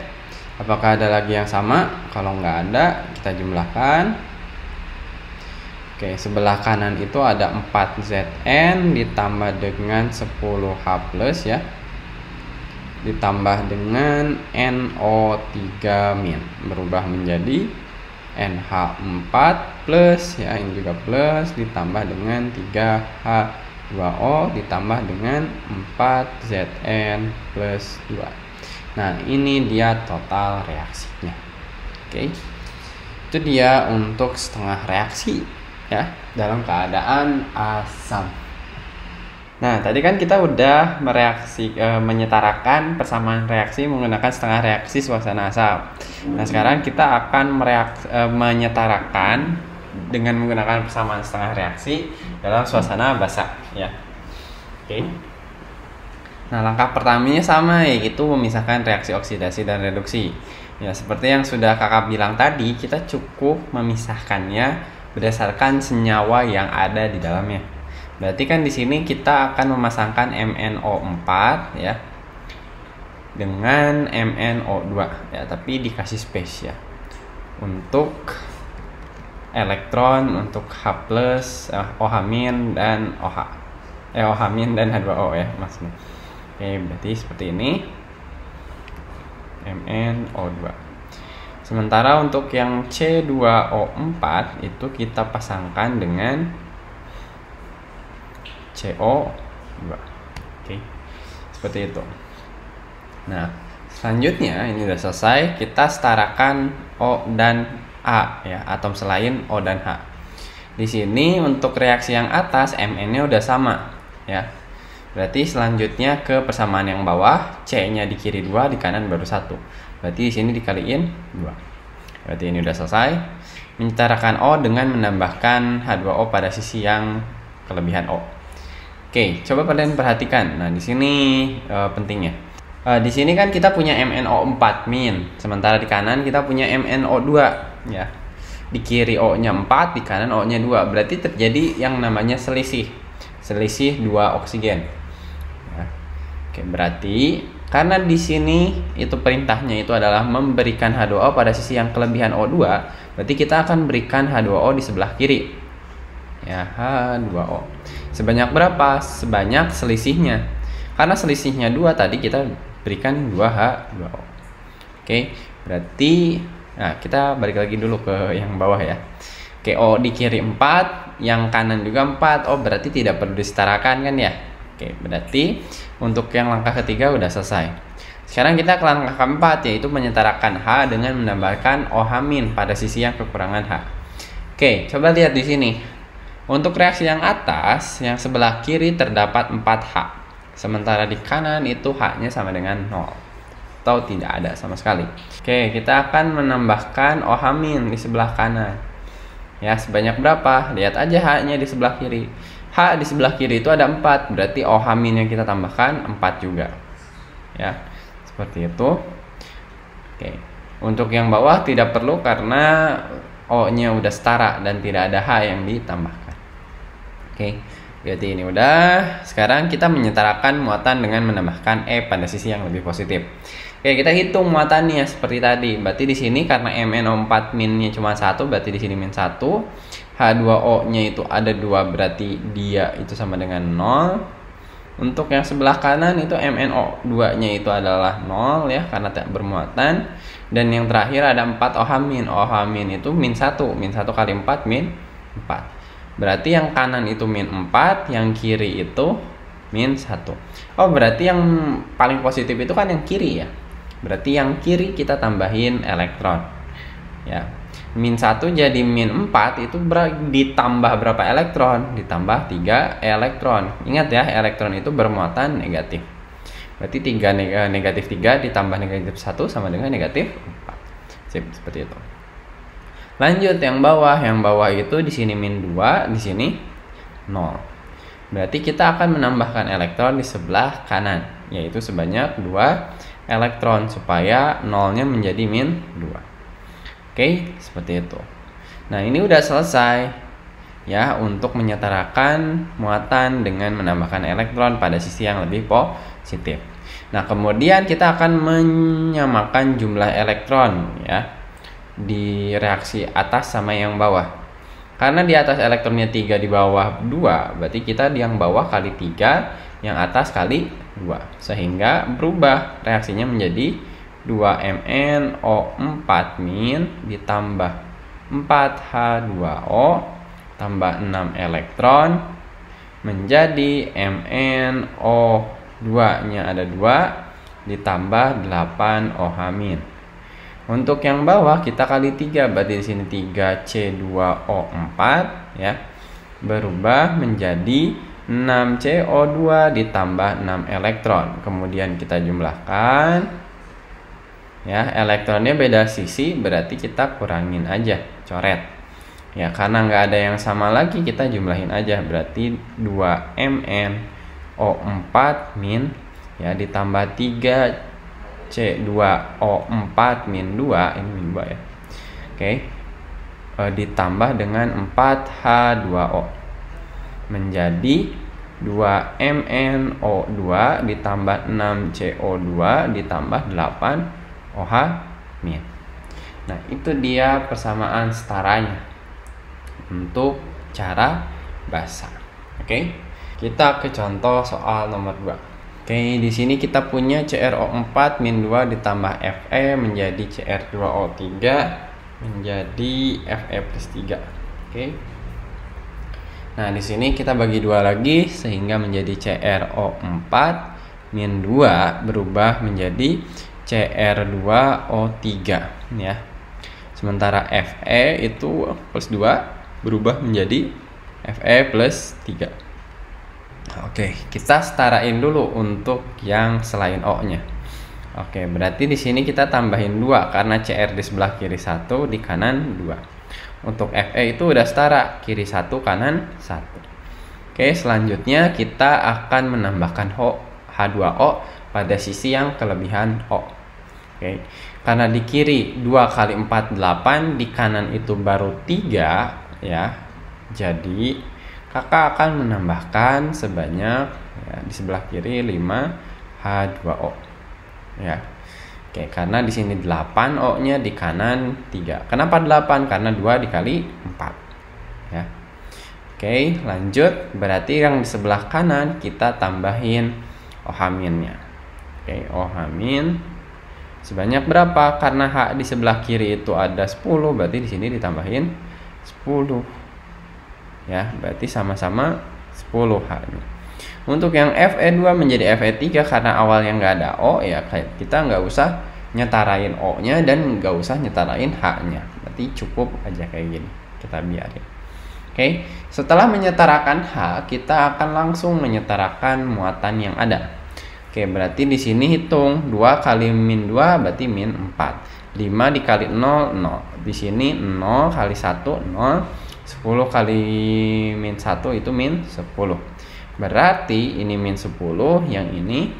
Apakah ada lagi yang sama? Kalau nggak ada, kita jumlahkan. Oke, sebelah kanan itu ada 4Zn ditambah dengan 10H+ ya. Ditambah dengan NO3- berubah menjadi NH4+ ya, ini juga plus, ditambah dengan 3H2O ditambah dengan 4Zn plus 2. Nah, ini dia total reaksinya. Oke. Itu dia untuk setengah reaksi ya dalam keadaan asam. Nah, tadi kan kita udah menyetarakan persamaan reaksi menggunakan setengah reaksi suasana asam. Nah, sekarang kita akan menyetarakan dengan menggunakan persamaan setengah reaksi dalam suasana basa, ya. Oke. Nah, langkah pertamanya sama, yaitu memisahkan reaksi oksidasi dan reduksi. Ya, seperti yang sudah kakak bilang tadi, kita cukup memisahkannya berdasarkan senyawa yang ada di dalamnya. Berarti kan di sini kita akan memasangkan MnO4 ya dengan MnO2 ya, tapi dikasih space ya. Untuk elektron, untuk H+, OH- dan OH. OH- dan H2O ya maksudnya. Oke, berarti seperti ini. MnO2. Sementara untuk yang C2O4 itu kita pasangkan dengan CO2. Oke. Seperti itu. Nah, selanjutnya ini udah selesai, kita setarakan O dan A ya, atom selain O dan H. Di sini untuk reaksi yang atas Mn-nya udah sama ya. Berarti selanjutnya ke persamaan yang bawah, C-nya di kiri 2, di kanan baru 1. Berarti di sini dikaliin 2. Berarti ini udah selesai. Menyetarakan O dengan menambahkan H2O pada sisi yang kelebihan O. Oke, coba kalian perhatikan. Nah, di sini pentingnya. Di sini kan kita punya MnO4-, sementara di kanan kita punya MnO2 ya. Di kiri O-nya 4, di kanan O-nya 2. Berarti terjadi yang namanya selisih 2 oksigen. Ya. Oke, berarti karena di sini itu perintahnya itu adalah memberikan H2O pada sisi yang kelebihan O2, berarti kita akan berikan H2O di sebelah kiri. Ya, H2O. Sebanyak berapa? Sebanyak selisihnya. Karena selisihnya 2 tadi kita berikan 2H2O. Oke, berarti nah, kita balik lagi dulu ke yang bawah ya. Oke, O di kiri 4, yang kanan juga 4. Oh, berarti tidak perlu disetarakan kan ya? Oke, berarti untuk yang langkah ketiga udah selesai. Sekarang kita ke langkah keempat, yaitu menyetarakan H dengan menambahkan OH- pada sisi yang kekurangan H. Oke, coba lihat di sini. Untuk reaksi yang atas, yang sebelah kiri terdapat 4H. Sementara di kanan itu H-nya sama dengan 0. Atau tidak ada sama sekali. Oke, kita akan menambahkan OH- di sebelah kanan. Ya, sebanyak berapa? Lihat aja H-nya di sebelah kiri. H di sebelah kiri itu ada 4. Berarti OH- yang kita tambahkan 4 juga. Ya, seperti itu. Oke. Untuk yang bawah tidak perlu karena O-nya udah setara dan tidak ada H yang ditambahkan. Oke, berarti ini udah. Sekarang kita menyetarakan muatan dengan menambahkan E pada sisi yang lebih positif. Oke, kita hitung muatannya seperti tadi. Berarti di sini karena MnO4 minnya cuma 1, berarti di sini min 1. H2O-nya itu ada 2, berarti dia itu sama dengan 0. Untuk yang sebelah kanan itu MnO2-nya itu adalah 0 ya, karena tidak bermuatan. Dan yang terakhir ada 4 OH min. OH min itu min 1. Min 1 kali 4 min 4. Berarti yang kanan itu min 4, yang kiri itu min 1. Oh, berarti yang paling positif itu kan yang kiri ya. Berarti yang kiri kita tambahin elektron. Ya. Min 1 jadi min 4 itu ditambah berapa elektron? Ditambah 3 elektron. Ingat ya, elektron itu bermuatan negatif. Berarti 3 negatif 3 ditambah negatif 1 sama dengan negatif 4. Sip, seperti itu. Lanjut yang bawah. Yang bawah itu di sini min 2, di sini 0. Berarti kita akan menambahkan elektron di sebelah kanan, yaitu sebanyak 2 elektron supaya 0-nya menjadi min 2. Oke, seperti itu. Nah, ini udah selesai ya untuk menyetarakan muatan dengan menambahkan elektron pada sisi yang lebih positif. Nah, kemudian kita akan menyamakan jumlah elektron ya di reaksi atas sama yang bawah. Karena di atas elektronnya 3, di bawah 2, berarti kita di yang bawah kali 3, yang atas kali 2. Sehingga berubah reaksinya menjadi 2MnO4 min ditambah 4H2O tambah 6 elektron menjadi MnO2-nya ada 2 ditambah 8 OH min. Untuk yang bawah kita kali 3, berarti di sini 3C2O4 ya. Berubah menjadi 6CO2 ditambah 6 elektron. Kemudian kita jumlahkan ya, elektronnya beda sisi, berarti kita kurangin aja, coret ya, karena nggak ada yang sama lagi kita jumlahin aja, berarti 2MnO4 min ya ditambah 3C2O4 min 2, ini min 2 ya. Oke, ditambah dengan 4H2O menjadi 2MnO2 ditambah 6CO2 ditambah 8 OH min. Nah, itu dia persamaan setaranya untuk cara basa. Oke. Kita ke contoh soal nomor 2. Oke, di sini kita punya CrO4 min 2 ditambah Fe menjadi Cr2O3 menjadi Fe plus 3. Oke. Nah, di sini kita bagi 2 lagi sehingga menjadi CrO4 min 2 berubah menjadi Cr2O3 ya. Sementara Fe itu plus 2 berubah menjadi Fe plus 3. Oke, kita setarain dulu untuk yang selain O-nya. Oke, berarti di sini kita tambahin 2 karena Cr di sebelah kiri 1, di kanan 2. Untuk Fe itu udah setara, kiri 1 kanan 1. Oke, selanjutnya kita akan menambahkan H2O pada sisi yang kelebihan O. Oke, karena di kiri 2 kali 4 8, di kanan itu baru 3 ya. Jadi kakak akan menambahkan sebanyak ya, di sebelah kiri 5 H2O ya. Oke, karena di sini 8 O-nya, di kanan 3. Kenapa 8? Karena 2 dikali 4 ya. Oke, lanjut. Berarti yang di sebelah kanan kita tambahin OH minnya. Oke, OH min sebanyak berapa? Karena H di sebelah kiri itu ada 10, berarti di sini ditambahin 10. Ya, berarti sama-sama 10 H-nya. Untuk yang Fe2 menjadi Fe3 karena awalnya nggak ada O ya, kita nggak usah nyetarain O-nya dan nggak usah nyetarain H-nya. Berarti cukup aja kayak gini. Kita biarin. Oke, setelah menyetarakan H, kita akan langsung menyetarakan muatan yang ada. Oke, berarti di sini hitung 2 kali min 2 berarti min 4. 5 dikali 0, 0. Di sini 0 kali 1, 0. 10 kali min 1 itu min 10. Berarti ini min 10, yang ini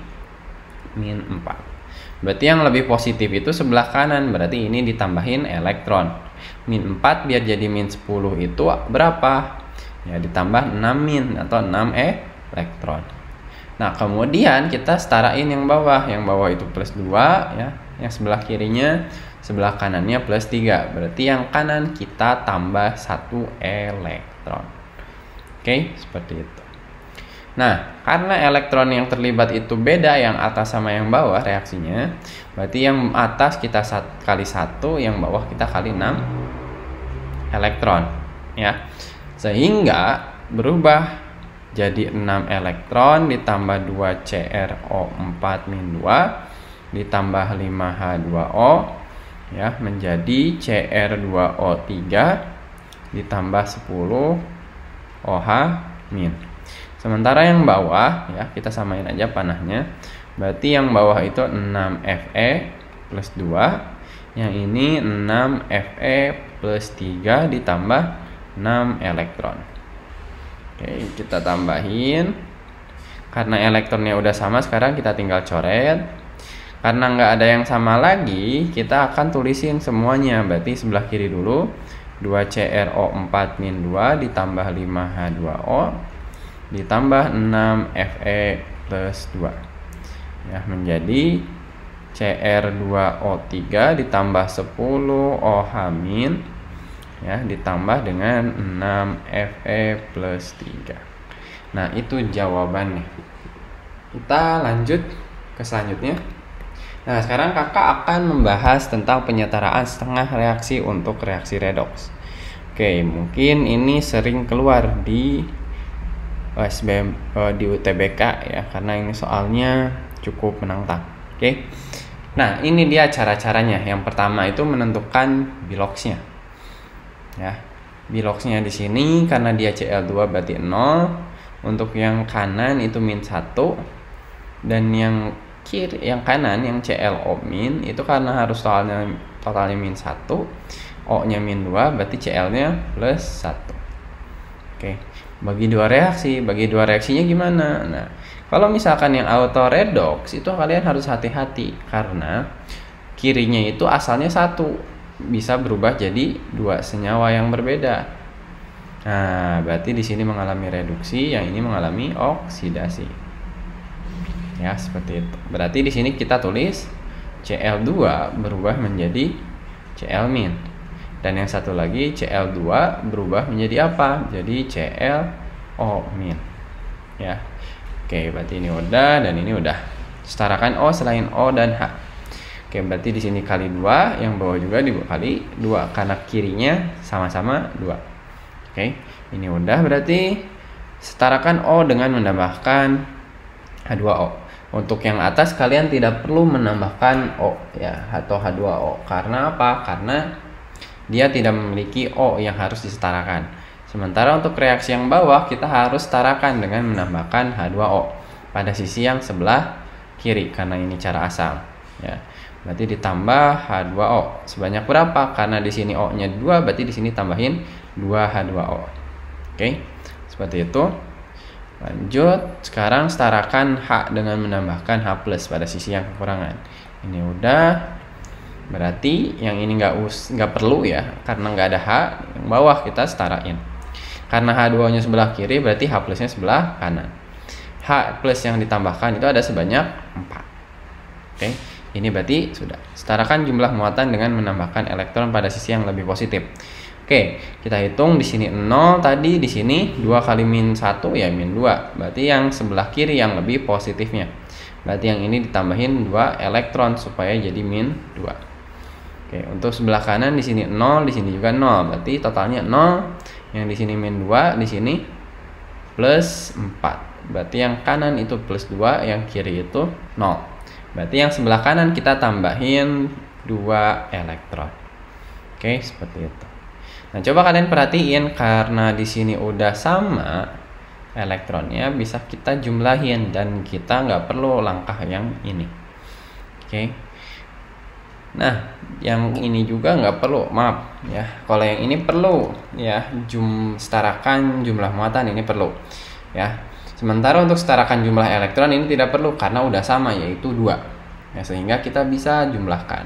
min 4. Berarti yang lebih positif itu sebelah kanan, berarti ini ditambahin elektron. Min 4 biar jadi min 10 itu berapa? Ya, ditambah 6 min atau 6 elektron. Nah, kemudian kita setarain yang bawah. Yang bawah itu plus 2 ya. Yang sebelah kirinya, sebelah kanannya plus 3. Berarti yang kanan kita tambah 1 elektron. Oke, seperti itu. Nah, karena elektron yang terlibat itu beda, yang atas sama yang bawah reaksinya, berarti yang atas kita kali 1, yang bawah kita kali 6 elektron ya. Sehingga berubah jadi 6 elektron ditambah 2 CrO4-2 ditambah 5 H2O ya, menjadi Cr2O3 ditambah 10 OH-. Sementara yang bawah ya, kita samain aja panahnya. Berarti yang bawah itu 6 Fe plus 2, yang ini 6 Fe plus 3 ditambah 6 elektron. Oke, kita tambahin. Karena elektronnya udah sama, sekarang kita tinggal coret. Karena nggak ada yang sama lagi, kita akan tulisin semuanya. Berarti sebelah kiri dulu, 2 CrO4-2 ditambah 5 H2O ditambah 6 Fe plus 2 ya, menjadi Cr2O3 ditambah 10 OH- ya, ditambah dengan 6 Fe plus 3. Nah, itu jawabannya. Kita lanjut ke selanjutnya. Nah, sekarang kakak akan membahas tentang penyetaraan setengah reaksi untuk reaksi redoks. Oke, mungkin ini sering keluar di SBM, di UTBK ya, karena ini soalnya cukup menantang. Oke. Nah, ini dia cara-caranya. Yang pertama itu menentukan biloxnya. Ya, biloxnya di sini karena dia Cl2 berarti 0. Untuk yang kanan itu -1, dan yang kiri, yang kanan yang ClO- itu karena harus totalnya -1, O-nya -2, berarti Cl-nya +1. Oke, bagi dua reaksinya gimana? Nah, kalau misalkan yang auto redox itu kalian harus hati-hati karena kirinya itu asalnya 1, bisa berubah jadi 2 senyawa yang berbeda. Nah, berarti di sini mengalami reduksi, yang ini mengalami oksidasi. Ya, seperti itu. Berarti di sini kita tulis Cl2 berubah menjadi Cl-. Dan yang satu lagi Cl2 berubah menjadi apa? Jadi ClO-. Ya. Oke, berarti ini udah dan ini udah. Setarakan O selain O dan H. Oke, berarti di sini kali 2, yang bawah juga dikali 2 karena kirinya sama-sama 2. Oke, ini udah, berarti setarakan O dengan menambahkan H2O. Untuk yang atas kalian tidak perlu menambahkan O ya, atau H2O. Karena apa? Karena dia tidak memiliki O yang harus disetarakan. Sementara untuk reaksi yang bawah kita harus setarakan dengan menambahkan H2O pada sisi yang sebelah kiri karena ini cara asal ya. Berarti ditambah H2O sebanyak berapa? Karena di sini O-nya 2, berarti di sini tambahin 2 H2O. Oke, seperti itu. Lanjut, sekarang setarakan H dengan menambahkan H+ pada sisi yang kekurangan. Ini udah. Berarti yang ini nggak perlu ya, karena nggak ada H. Yang bawah kita setarain. Karena H2O-nya sebelah kiri, berarti H+-nya sebelah kanan. H+ yang ditambahkan itu ada sebanyak 4. Oke. Ini berarti sudah. Setarakan jumlah muatan dengan menambahkan elektron pada sisi yang lebih positif. Oke, kita hitung di sini 0 tadi, di sini 2 kali -1 ya -2. Berarti yang sebelah kiri yang lebih positifnya. Berarti yang ini ditambahin 2 elektron supaya jadi -2. Oke, untuk sebelah kanan di sini 0, di sini juga 0. Berarti totalnya 0. Yang di sini -2, di sini +4. Berarti yang kanan itu +2, yang kiri itu 0. Berarti yang sebelah kanan kita tambahin 2 elektron. Oke, seperti itu. Nah, coba kalian perhatiin karena di sini udah sama elektronnya, bisa kita jumlahin dan kita nggak perlu langkah yang ini. Oke. Nah, yang ini juga nggak perlu, maaf ya. Kalau yang ini perlu ya, setarakan jumlah muatan ini perlu ya. Sementara untuk setarakan jumlah elektron ini tidak perlu karena udah sama yaitu 2. Ya, sehingga kita bisa jumlahkan.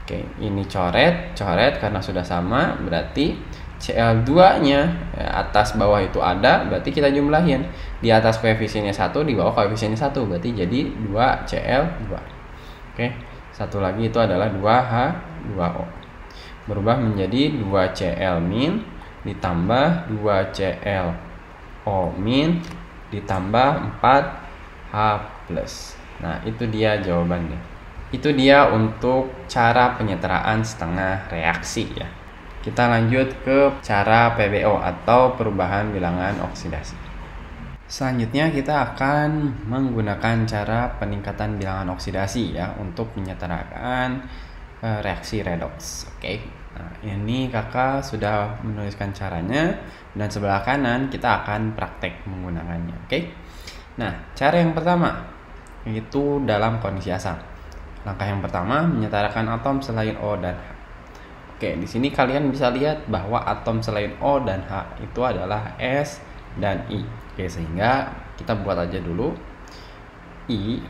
Oke, ini coret karena sudah sama, berarti Cl2-nya atas bawah itu ada, berarti kita jumlahin. Di atas koefisiennya 1, di bawah koefisiennya 1, berarti jadi 2Cl2. Oke. Satu lagi itu adalah 2H2O. Berubah menjadi 2Cl min ditambah 2ClO min ditambah 4H+. Nah, itu dia jawabannya. Itu dia untuk cara penyetaraan setengah reaksi ya. Kita lanjut ke cara PBO atau perubahan bilangan oksidasi. Selanjutnya kita akan menggunakan cara peningkatan bilangan oksidasi ya untuk menyetarakan reaksi redoks. Oke. Nah, ini kakak sudah menuliskan caranya dan sebelah kanan kita akan praktek menggunakannya. Oke. Nah, cara yang pertama itu dalam kondisi asam. Langkah yang pertama menyetarakan atom selain O dan H. Oke, di sini kalian bisa lihat bahwa atom selain O dan H itu adalah S dan I. Oke, sehingga kita buat aja dulu I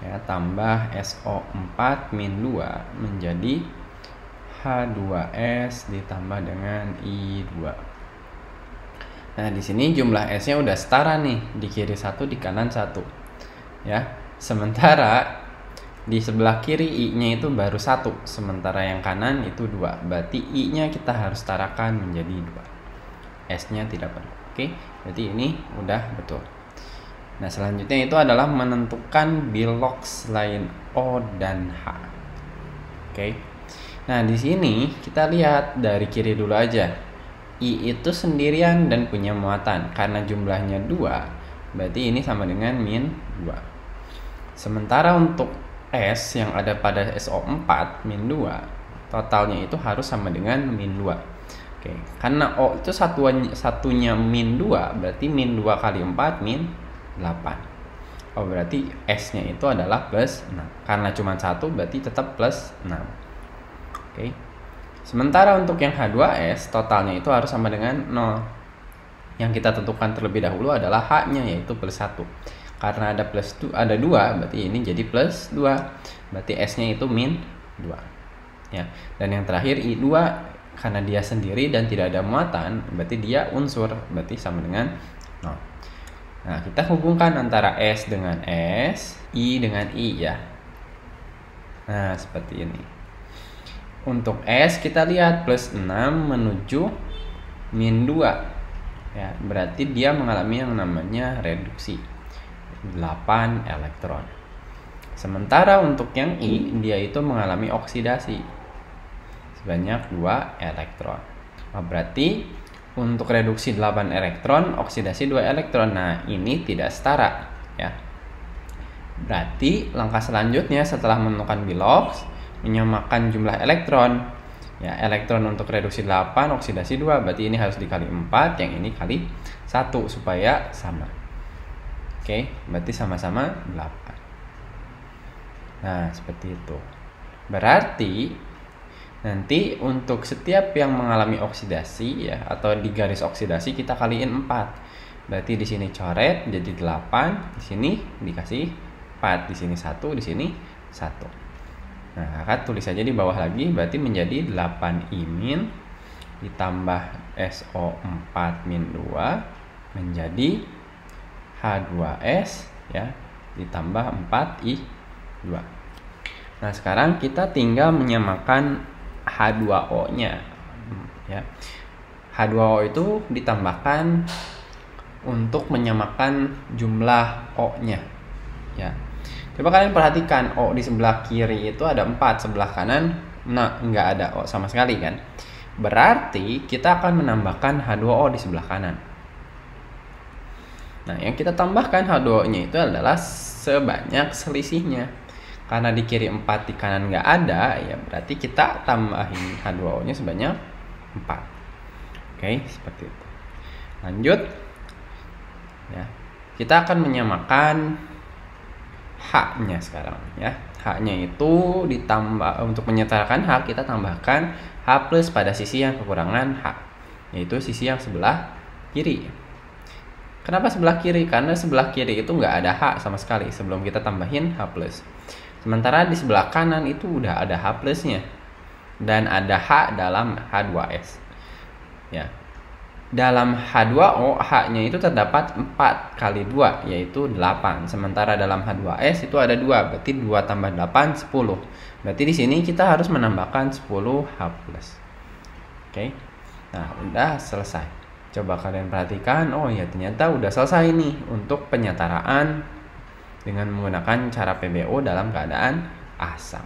ya tambah SO4 min 2 menjadi H2S ditambah dengan I2. Nah, di sini jumlah S-nya udah setara nih, di kiri 1 di kanan 1. Ya. Sementara di sebelah kiri I-nya itu baru 1, sementara yang kanan itu 2. Berarti I-nya kita harus setarakan menjadi 2. S-nya tidak perlu. Oke, berarti ini udah betul. Nah, selanjutnya itu adalah menentukan bilox selain O dan H. Oke. Nah, di sini kita lihat dari kiri dulu aja. I itu sendirian dan punya muatan. Karena jumlahnya 2, berarti ini sama dengan min 2. Sementara untuk S yang ada pada SO4 min 2, totalnya itu harus sama dengan min 2. Oke, karena O itu satunya min 2, berarti min 2 kali 4 min 8. Oh, berarti S-nya itu adalah plus 6. Karena cuma 1, berarti tetap plus 6. Oke. Sementara untuk yang H2S, totalnya itu harus sama dengan 0. Yang kita tentukan terlebih dahulu adalah H-nya, yaitu plus 1. Karena ada plus 2, ada 2, berarti ini jadi plus 2. Berarti S-nya itu min 2. Ya. Dan yang terakhir I2, karena dia sendiri dan tidak ada muatan, berarti dia unsur, berarti sama dengan 0. Nah, kita hubungkan antara S dengan S, I dengan I ya. Nah, seperti ini. Untuk S kita lihat plus 6 menuju min 2. Ya, berarti dia mengalami yang namanya reduksi. 8 elektron. Sementara untuk yang I, dia itu mengalami oksidasi sebanyak 2 elektron. Nah, berarti untuk reduksi 8 elektron, oksidasi 2 elektron. Nah, ini tidak setara ya. Berarti langkah selanjutnya setelah menentukan bilox, menyamakan jumlah elektron. Ya, elektron untuk reduksi 8, oksidasi 2, berarti ini harus dikali 4, yang ini kali 1 supaya sama. Oke, berarti sama-sama 8. Nah, seperti itu. Berarti nanti untuk setiap yang mengalami oksidasi ya atau di garis oksidasi kita kaliin 4. Berarti di sini coret jadi 8, di sini dikasih 4, di sini 1, di sini 1. Nah, akan tulis saja di bawah lagi, berarti menjadi 8I min ditambah SO4 min 2 menjadi H2S ya ditambah 4I2. Nah, sekarang kita tinggal menyamakan H2O-nya ya. H2O itu ditambahkan untuk menyamakan jumlah O-nya ya. Coba kalian perhatikan O di sebelah kiri itu ada 4, sebelah kanan nggak ada O sama sekali kan. Berarti kita akan menambahkan H2O di sebelah kanan. Nah, yang kita tambahkan H2O-nya itu adalah sebanyak selisihnya. Karena di kiri 4, di kanan nggak ada, ya berarti kita tambahin H2O-nya sebanyak 4. Oke, seperti itu. Lanjut. Ya. Kita akan menyamakan H-nya sekarang ya. H-nya itu ditambah, untuk menyetarakan H kita tambahkan H plus pada sisi yang kekurangan H, yaitu sisi yang sebelah kiri. Kenapa sebelah kiri? Karena sebelah kiri itu nggak ada H sama sekali sebelum kita tambahin H plus. Sementara di sebelah kanan itu udah ada H plusnya dan ada H dalam H2S. ya. Dalam H2O, H-nya itu terdapat 4 kali 2, yaitu 8. Sementara dalam H2S itu ada 2, berarti 2 tambah 8, 10. Berarti di sini kita harus menambahkan 10H+. Oke. Nah, udah selesai. Coba kalian perhatikan, oh ya ternyata udah selesai nih untuk penyetaraan dengan menggunakan cara PBO dalam keadaan asam.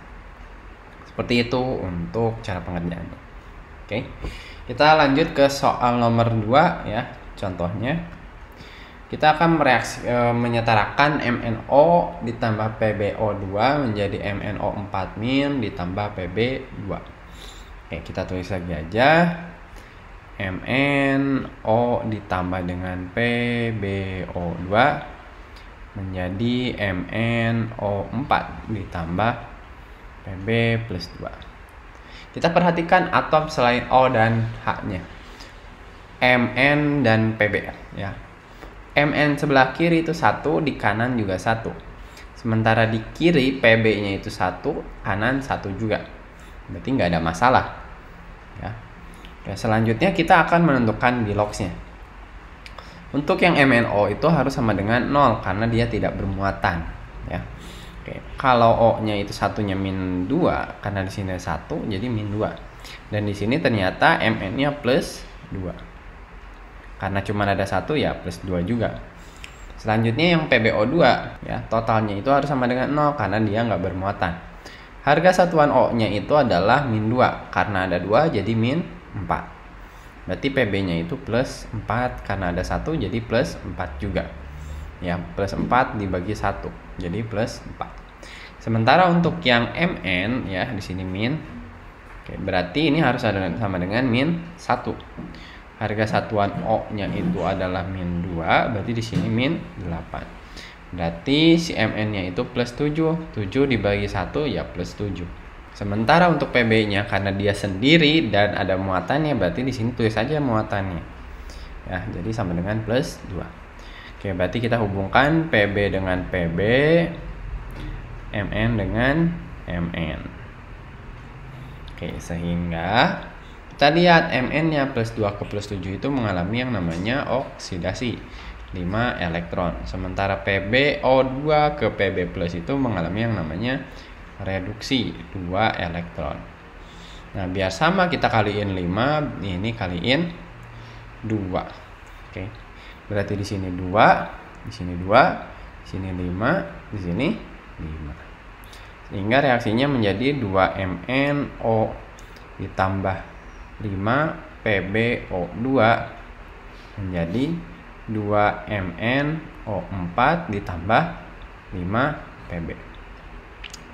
Seperti itu untuk cara pengerjaannya. Oke. Kita lanjut ke soal nomor 2 ya. Contohnya kita akan menyetarakan MnO ditambah PbO2 menjadi MnO4- ditambah Pb2. Oke, kita tulis lagi aja. MnO ditambah dengan PbO2 menjadi MnO4 ditambah Pb plus 2. Kita perhatikan atom selain O dan H-nya. Mn dan Pb ya. Mn sebelah kiri itu 1, di kanan juga 1. Sementara di kiri Pb-nya itu 1, kanan 1 juga. Berarti nggak ada masalah. Ya. Oke, selanjutnya kita akan menentukan biloxnya. Untuk yang MnO itu harus sama dengan 0 karena dia tidak bermuatan, ya. Oke, kalau O-nya itu satunya -2 karena di sini 1 jadi -2. Dan di sini ternyata Mn-nya plus 2. Karena cuma ada 1 ya plus 2 juga. Selanjutnya yang PbO2 ya, totalnya itu harus sama dengan 0 karena dia nggak bermuatan. Harga satuan O-nya itu adalah -2 karena ada 2 jadi -4. Berarti Pb-nya itu plus 4 karena ada 1 jadi plus 4 juga. Ya, plus 4 dibagi 1 jadi plus 4. Sementara untuk yang Mn ya di sini min. Oke, berarti ini harus ada sama dengan -1. Harga satuan O-nya itu adalah -2, berarti di sini -8. Berarti si Mn-nya itu plus 7. 7 dibagi 1 ya plus 7. Sementara untuk Pb-nya karena dia sendiri dan ada muatannya, berarti di sini tulis saja muatannya. Ya, jadi sama dengan plus 2. Oke, berarti kita hubungkan Pb dengan Pb, Mn dengan Mn. Oke, sehingga kita lihat Mn-nya plus 2 ke plus 7 itu mengalami yang namanya oksidasi 5 elektron. Sementara PbO2 ke Pb plus itu mengalami yang namanya reduksi 2 elektron. Nah, biar sama kita kaliin 5, ini kaliin 2. Oke. Berarti di sini 2, di sini 2, di sini 5, di sini 5. Sehingga reaksinya menjadi 2MnO ditambah 5 PbO2 menjadi 2MnO4 ditambah 5 Pb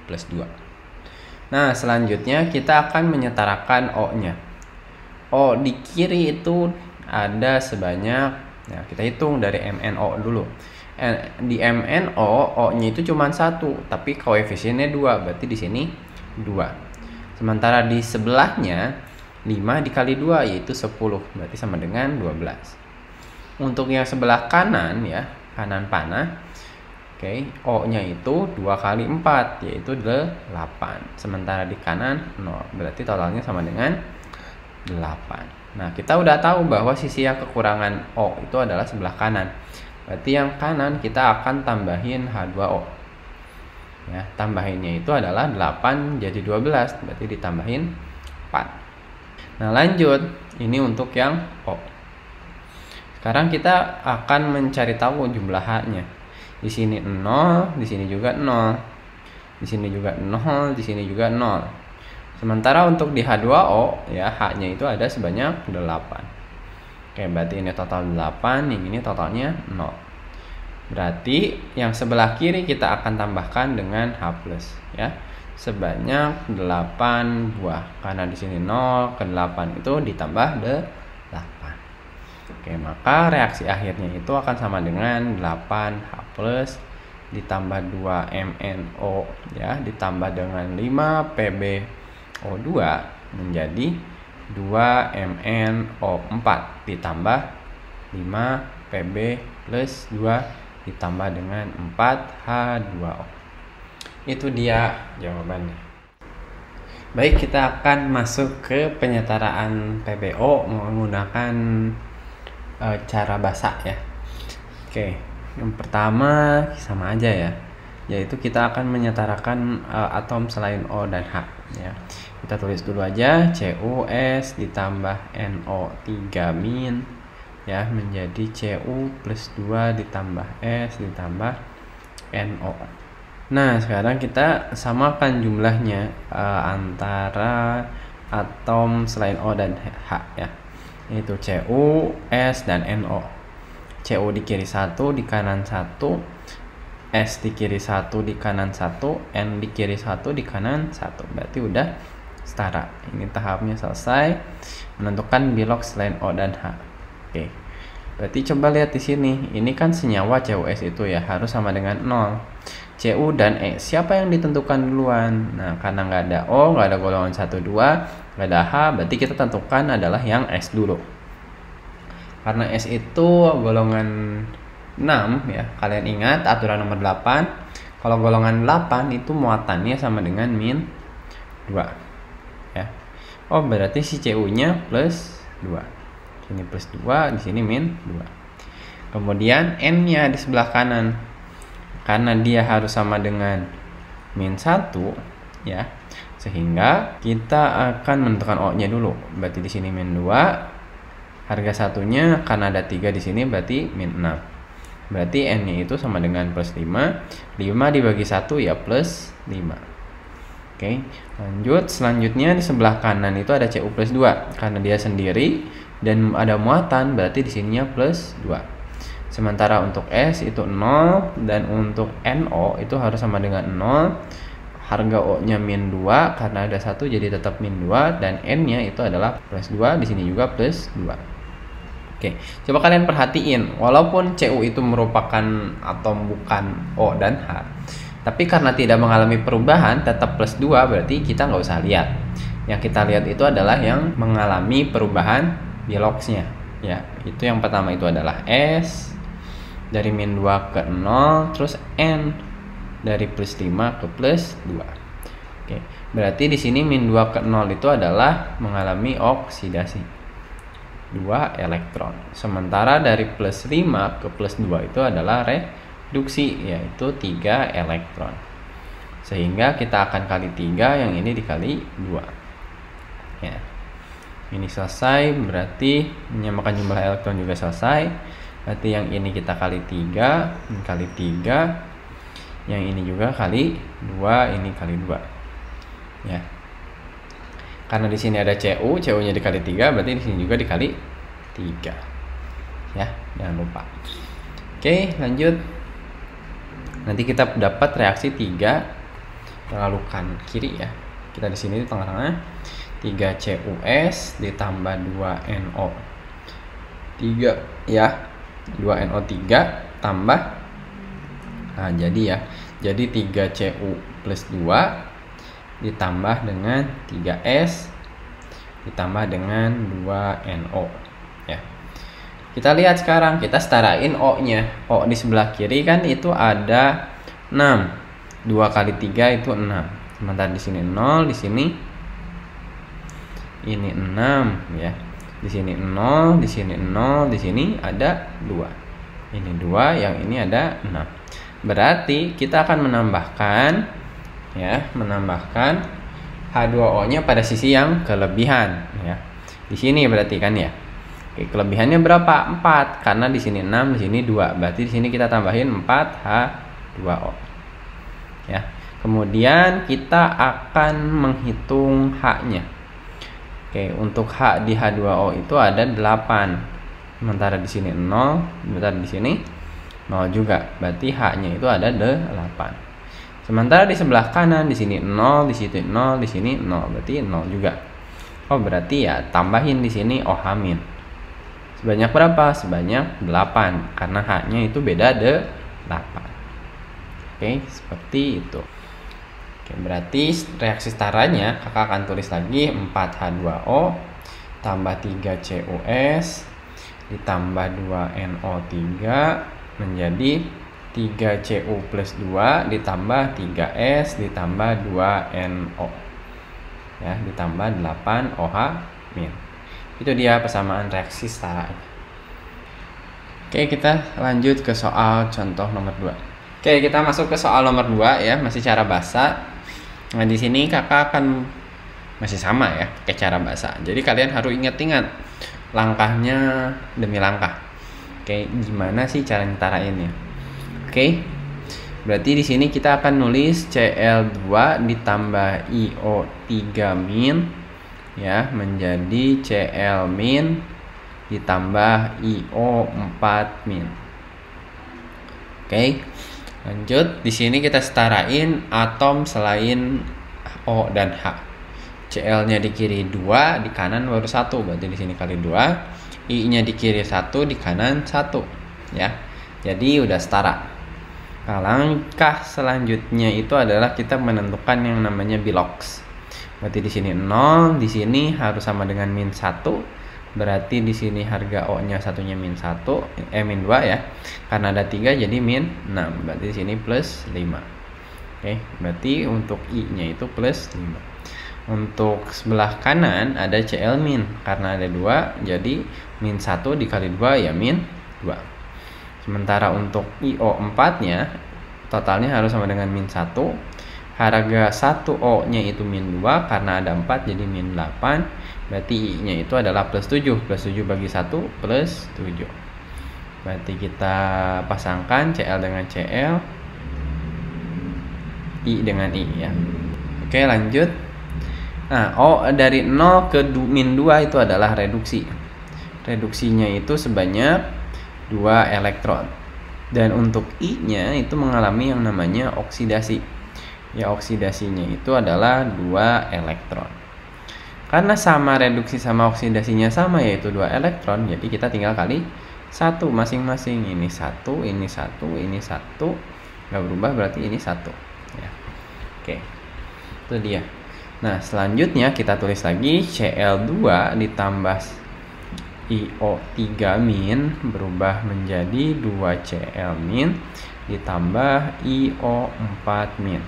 plus 2. Nah, selanjutnya kita akan menyetarakan O-nya. O di kiri itu ada sebanyak, nah kita hitung dari MnO dulu. Di MnO O-nya itu cuma 1, tapi koefisiennya 2, berarti di sini 2. Sementara di sebelahnya 5 dikali 2 yaitu 10, berarti sama dengan 12. Untuk yang sebelah kanan ya, kanan panah, oke, O-nya itu 2 kali 4 yaitu 8. Sementara di kanan 0, berarti totalnya sama dengan 8. Nah, kita udah tahu bahwa sisi yang kekurangan O itu adalah sebelah kanan. Berarti yang kanan kita akan tambahin H2O. Ya, tambahinnya itu adalah 8 jadi 12, berarti ditambahin 4. Nah, lanjut. Ini untuk yang O. Sekarang kita akan mencari tahu jumlah H-nya. Di sini 0, di sini juga 0. Di sini juga 0, di sini juga 0. Sementara untuk di H2O ya, H-nya itu ada sebanyak 8. Oke, berarti ini total 8, yang ini totalnya 0. Berarti yang sebelah kiri kita akan tambahkan dengan H+, ya. Sebanyak 8 buah. Karena di sini 0 ke 8 itu ditambah 8. Oke, maka reaksi akhirnya itu akan sama dengan 8H+ ditambah 2MnO ya, ditambah dengan 5 PbO2 menjadi 2MnO4 ditambah 5 Pb plus 2 ditambah dengan 4H2O. Itu dia jawabannya. Baik, kita akan masuk ke penyetaraan PbO menggunakan cara basa ya. Oke, yang pertama sama aja ya, yaitu kita akan menyetarakan atom selain O dan H ya. Kita tulis dulu aja CuS ditambah NO3 min ya menjadi Cu plus 2 ditambah S ditambah NO. Nah, sekarang kita samakan jumlahnya antara atom selain O dan H ya, yaitu Cu, S, dan NO. Cu di kiri 1, di kanan 1, S di kiri 1, di kanan 1, N di kiri 1, di kanan 1. Berarti udah setara. Ini tahapnya selesai. Menentukan bilog selain O dan H. Oke. Berarti coba lihat di sini. Ini kan senyawa CuS itu ya harus sama dengan 0. Cu dan E, siapa yang ditentukan duluan? Nah, karena nggak ada O, nggak ada golongan 1, 2, nggak ada H, berarti kita tentukan adalah yang S dulu. Karena S itu golongan 6 ya, kalian ingat aturan nomor 8. Kalau golongan 8 itu muatannya sama dengan min 2 ya. Oh, berarti si Cu-nya plus 2. Sini plus 2, di sini min 2. Kemudian N-nya di sebelah kanan. Karena dia harus sama dengan min 1 ya. Sehingga kita akan menentukan O-nya dulu. Berarti di sini min 2. Harga satunya karena ada 3 di sini berarti min 6. Berarti N-nya itu sama dengan plus 5. 5 dibagi 1 ya plus 5. Oke, lanjut. Selanjutnya di sebelah kanan itu ada Cu plus 2. Karena dia sendiri dan ada muatan berarti di sininya plus 2. Sementara untuk S itu 0 dan untuk NO itu harus sama dengan 0. Harga O-nya min 2 karena ada 1 jadi tetap min 2 dan N-nya itu adalah plus 2, di sini juga plus 2. Oke, coba kalian perhatiin, walaupun Cu itu merupakan atom bukan O dan H, tapi karena tidak mengalami perubahan tetap plus 2, berarti kita nggak usah lihat. Yang kita lihat itu adalah yang mengalami perubahan bilogsnya. Ya, itu yang pertama itu adalah S dari min 2 ke 0, terus N dari plus 5 ke plus 2. Oke, berarti di sini min 2 ke 0 itu adalah mengalami oksidasi. 2 elektron. Sementara dari plus 5 ke plus 2 itu adalah reduksi, yaitu 3 elektron. Sehingga kita akan kali 3, yang ini dikali 2. Ya. Ini selesai, berarti menyamakan jumlah elektron juga selesai. Berarti yang ini kita kali 3, ini kali 3. Yang ini juga kali 2, ini kali 2. Ya. Karena di sini ada Cu-nya dikali 3, berarti di sini juga dikali 3. Ya, jangan lupa. Oke, lanjut. Nanti kita dapat reaksi 3 lalukan kiri ya. Kita di sini di tengah-tengah 3 CuS ditambah 2 NO3 ya. 2 NO3 tambah jadi ya. Jadi 3 Cu plus 2 ditambah dengan 3S ditambah dengan 2NO ya. Kita lihat sekarang, kita setarain O-nya. O di sebelah kiri kan itu ada 6. 2 kali 3 itu 6. Sementara di sini 0, di sini ini 6 ya. Di sini 0, di sini 0, di sini ada 2. Ini 2, yang ini ada 6. Berarti kita akan menambahkan H2O-nya pada sisi yang kelebihan ya. Di sini berarti kan ya. Oke, kelebihannya berapa? 4. Karena di sini 6, di sini 2. Berarti di sini kita tambahin 4 H2O. Ya. Kemudian kita akan menghitung H-nya. Oke, untuk H di H2O itu ada 8. Sementara di sini 0, sementara di sini 0 juga. Berarti H-nya itu ada 8. Sementara di sebelah kanan di sini 0, di situ 0, di sini 0, berarti 0 juga. Oh, berarti ya tambahin di sini OH min. Sebanyak berapa? Sebanyak 8 karena H-nya itu beda 8. Oke, seperti itu. Oke, berarti reaksi setaranya kakak akan tulis lagi 4H2O tambah 3 CuS ditambah 2 NO3 menjadi 3 Cu plus 2 ditambah 3S ditambah 2 NO. ya ditambah 8 OH min. Itu dia persamaan reaksi setara. Oke, kita lanjut ke soal contoh nomor 2. Oke, kita masuk ke soal nomor 2 ya, masih cara bahasa. Nah, di sini kakak akan masih sama ya, pakai cara bahasa. Jadi kalian harus ingat-ingat langkahnya demi langkah. Oke, gimana sih cara nyetarainnya? Oke. Berarti di sini kita akan nulis Cl2 ditambah IO3 min ya menjadi Cl min ditambah IO4 min. Oke. Lanjut, di sini kita setarain atom selain O dan H. Cl-nya di kiri 2, di kanan baru 1, berarti di sini kali 2. I-nya di kiri 1, di kanan 1 ya. Jadi udah setara. Nah, langkah selanjutnya itu adalah kita menentukan yang namanya bilox. Berarti di sini 0, di sini harus sama dengan min 1. Berarti di sini harga O-nya satunya min 1, min 2 ya. Karena ada 3 jadi min 6. Berarti di sini plus 5. Oke, berarti untuk I-nya itu plus 5. Untuk sebelah kanan ada Cl min. Karena ada 2, jadi min 1 dikali 2 ya min 2. Sementara untuk IO4-nya totalnya harus sama dengan min 1. Harga 1O-nya itu min 2 karena ada 4 jadi min 8. Berarti I-nya itu adalah plus 7. Plus 7 bagi 1 plus 7. Berarti kita pasangkan Cl dengan Cl, I dengan I ya. Oke, lanjut. Nah, O dari 0 ke min 2 itu adalah reduksi. Reduksinya itu sebanyak 2 elektron. Dan untuk I-nya itu mengalami yang namanya oksidasi. Ya, oksidasinya itu adalah 2 elektron. Karena sama reduksi sama oksidasinya sama yaitu 2 elektron, jadi kita tinggal kali 1 masing-masing. Ini 1, ini 1, ini 1. Nggak berubah berarti ini 1 ya. Oke. Itu dia. Nah, selanjutnya kita tulis lagi Cl2 ditambah IO3 min berubah menjadi 2Cl min ditambah IO4 min.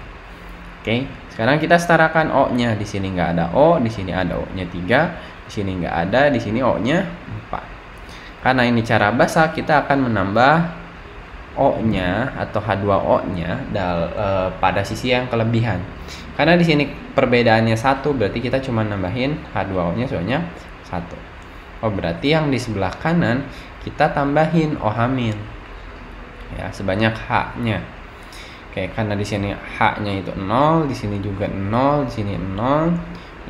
Oke, sekarang kita setarakan O-nya. Di sini nggak ada O, di sini ada O-nya 3, di sini nggak ada, di sini O-nya 4. Karena ini cara bahasa, kita akan menambah O-nya atau H2O-nya pada sisi yang kelebihan. Karena di sini perbedaannya 1, berarti kita cuma nambahin H2O-nya soalnya 1. Oh, berarti yang di sebelah kanan kita tambahin OH-. Ya, sebanyak H-nya. Oke, karena di sini H-nya itu 0, di sini juga 0, di sini 0.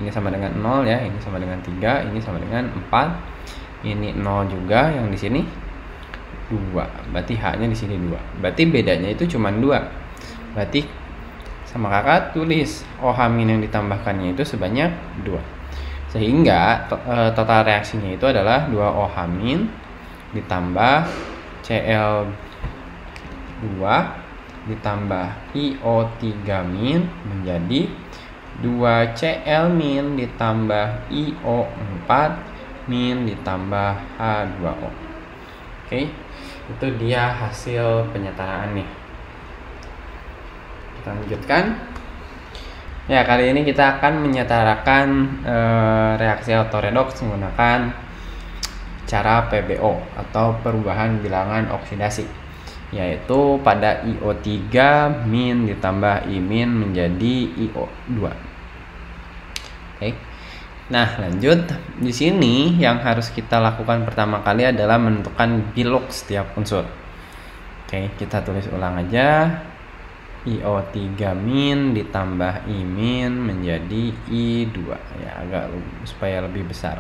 Ini sama dengan 0 ya, ini sama dengan 3, ini sama dengan 4. Ini 0 juga, yang di sini 2. Berarti H-nya di sini 2. Berarti bedanya itu cuma 2. Berarti sama kakak tulis OH- yang ditambahkannya itu sebanyak 2. Sehingga total reaksinya itu adalah 2 OH- ditambah Cl2 ditambah IO3 min menjadi 2 Cl min ditambah IO4 min ditambah H2O. Oke, itu dia hasil penyetaraan nih. Kita lanjutkan. Ya, kali ini kita akan menyetarakan reaksi autoredoks menggunakan cara PBO atau perubahan bilangan oksidasi, yaitu pada IO3 min ditambah I min menjadi IO2. Oke. Nah, lanjut. Di sini yang harus kita lakukan pertama kali adalah menentukan bilox setiap unsur. Oke, kita tulis ulang aja. IO3 min ditambah I min menjadi I2 ya, agak supaya lebih besar.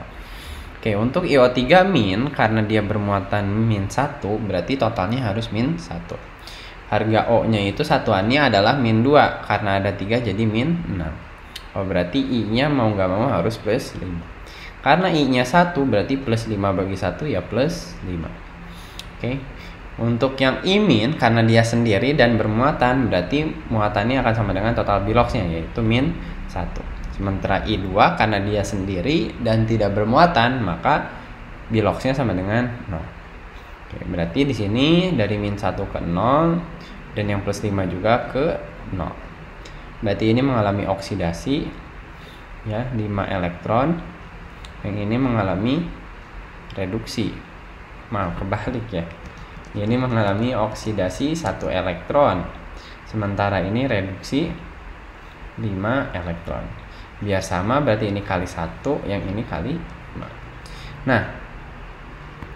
Oke, untuk IO3 min karena dia bermuatan min 1 berarti totalnya harus min 1. Harga O-nya itu satuannya adalah min 2 karena ada 3 jadi min 6. Oh, berarti I-nya mau nggak mau harus plus 5. Karena I-nya 1 berarti plus 5 bagi 1 ya plus 5. Oke. Untuk yang I min karena dia sendiri dan bermuatan berarti muatannya akan sama dengan total biloxnya yaitu min 1. Sementara I2 karena dia sendiri dan tidak bermuatan maka biloxnya sama dengan 0. Oke, berarti di sini dari min 1 ke 0 dan yang plus 5 juga ke 0. Berarti ini mengalami oksidasi ya 5 elektron, yang ini mengalami reduksi, maaf kebalik ya, ini mengalami oksidasi 1 elektron, sementara ini reduksi 5 elektron. Biar sama berarti ini kali 1, yang ini kali 5. Nah,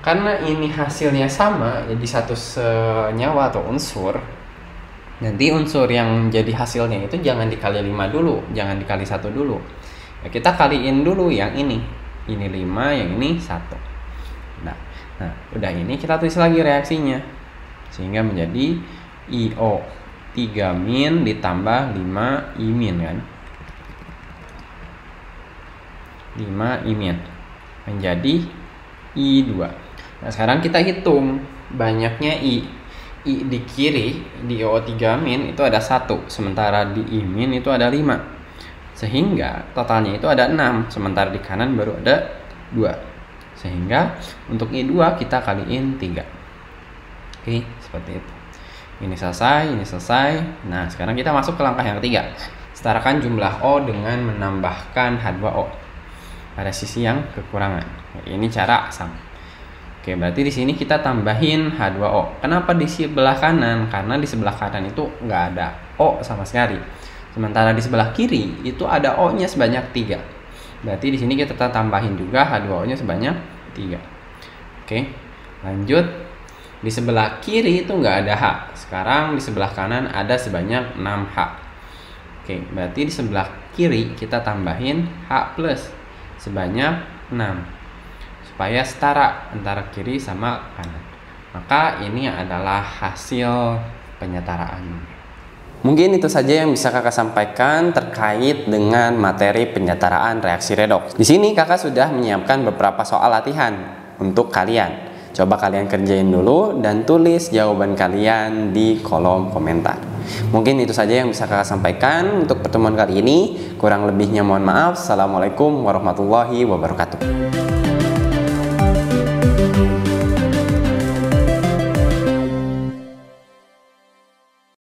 karena ini hasilnya sama, jadi satu senyawa atau unsur, nanti unsur yang jadi hasilnya itu jangan dikali 5 dulu, jangan dikali 1 dulu. Ya, kita kaliin dulu yang ini 5, yang ini 1. Nah, udah ini kita tulis lagi reaksinya, sehingga menjadi IO3- ditambah 5I- kan, 5I- menjadi I2. Nah, sekarang kita hitung banyaknya I di kiri di IO3- itu ada 1, sementara di I- itu ada 5, sehingga totalnya itu ada 6, sementara di kanan baru ada 2, sehingga untuk I2 kita kaliin 3. Oke, seperti itu. Ini selesai. Nah, sekarang kita masuk ke langkah yang ketiga. Setarakan jumlah O dengan menambahkan H2O pada sisi yang kekurangan. Ini cara sama. Oke, berarti di sini kita tambahin H2O. Kenapa di sebelah kanan? Karena di sebelah kanan itu nggak ada O sama sekali. Sementara di sebelah kiri itu ada O-nya sebanyak 3. Berarti di sini kita tambahin juga H2O-nya sebanyak 3. Oke, lanjut. Di sebelah kiri itu nggak ada H. Sekarang di sebelah kanan ada sebanyak 6H. Oke, berarti di sebelah kiri kita tambahin H plus sebanyak 6. Supaya setara antara kiri sama kanan. Maka ini adalah hasil penyetaraan. Mungkin itu saja yang bisa kakak sampaikan terkait dengan materi penyetaraan reaksi redoks. Di sini kakak sudah menyiapkan beberapa soal latihan untuk kalian. Coba kalian kerjain dulu dan tulis jawaban kalian di kolom komentar. Mungkin itu saja yang bisa kakak sampaikan untuk pertemuan kali ini. Kurang lebihnya mohon maaf. Assalamualaikum warahmatullahi wabarakatuh.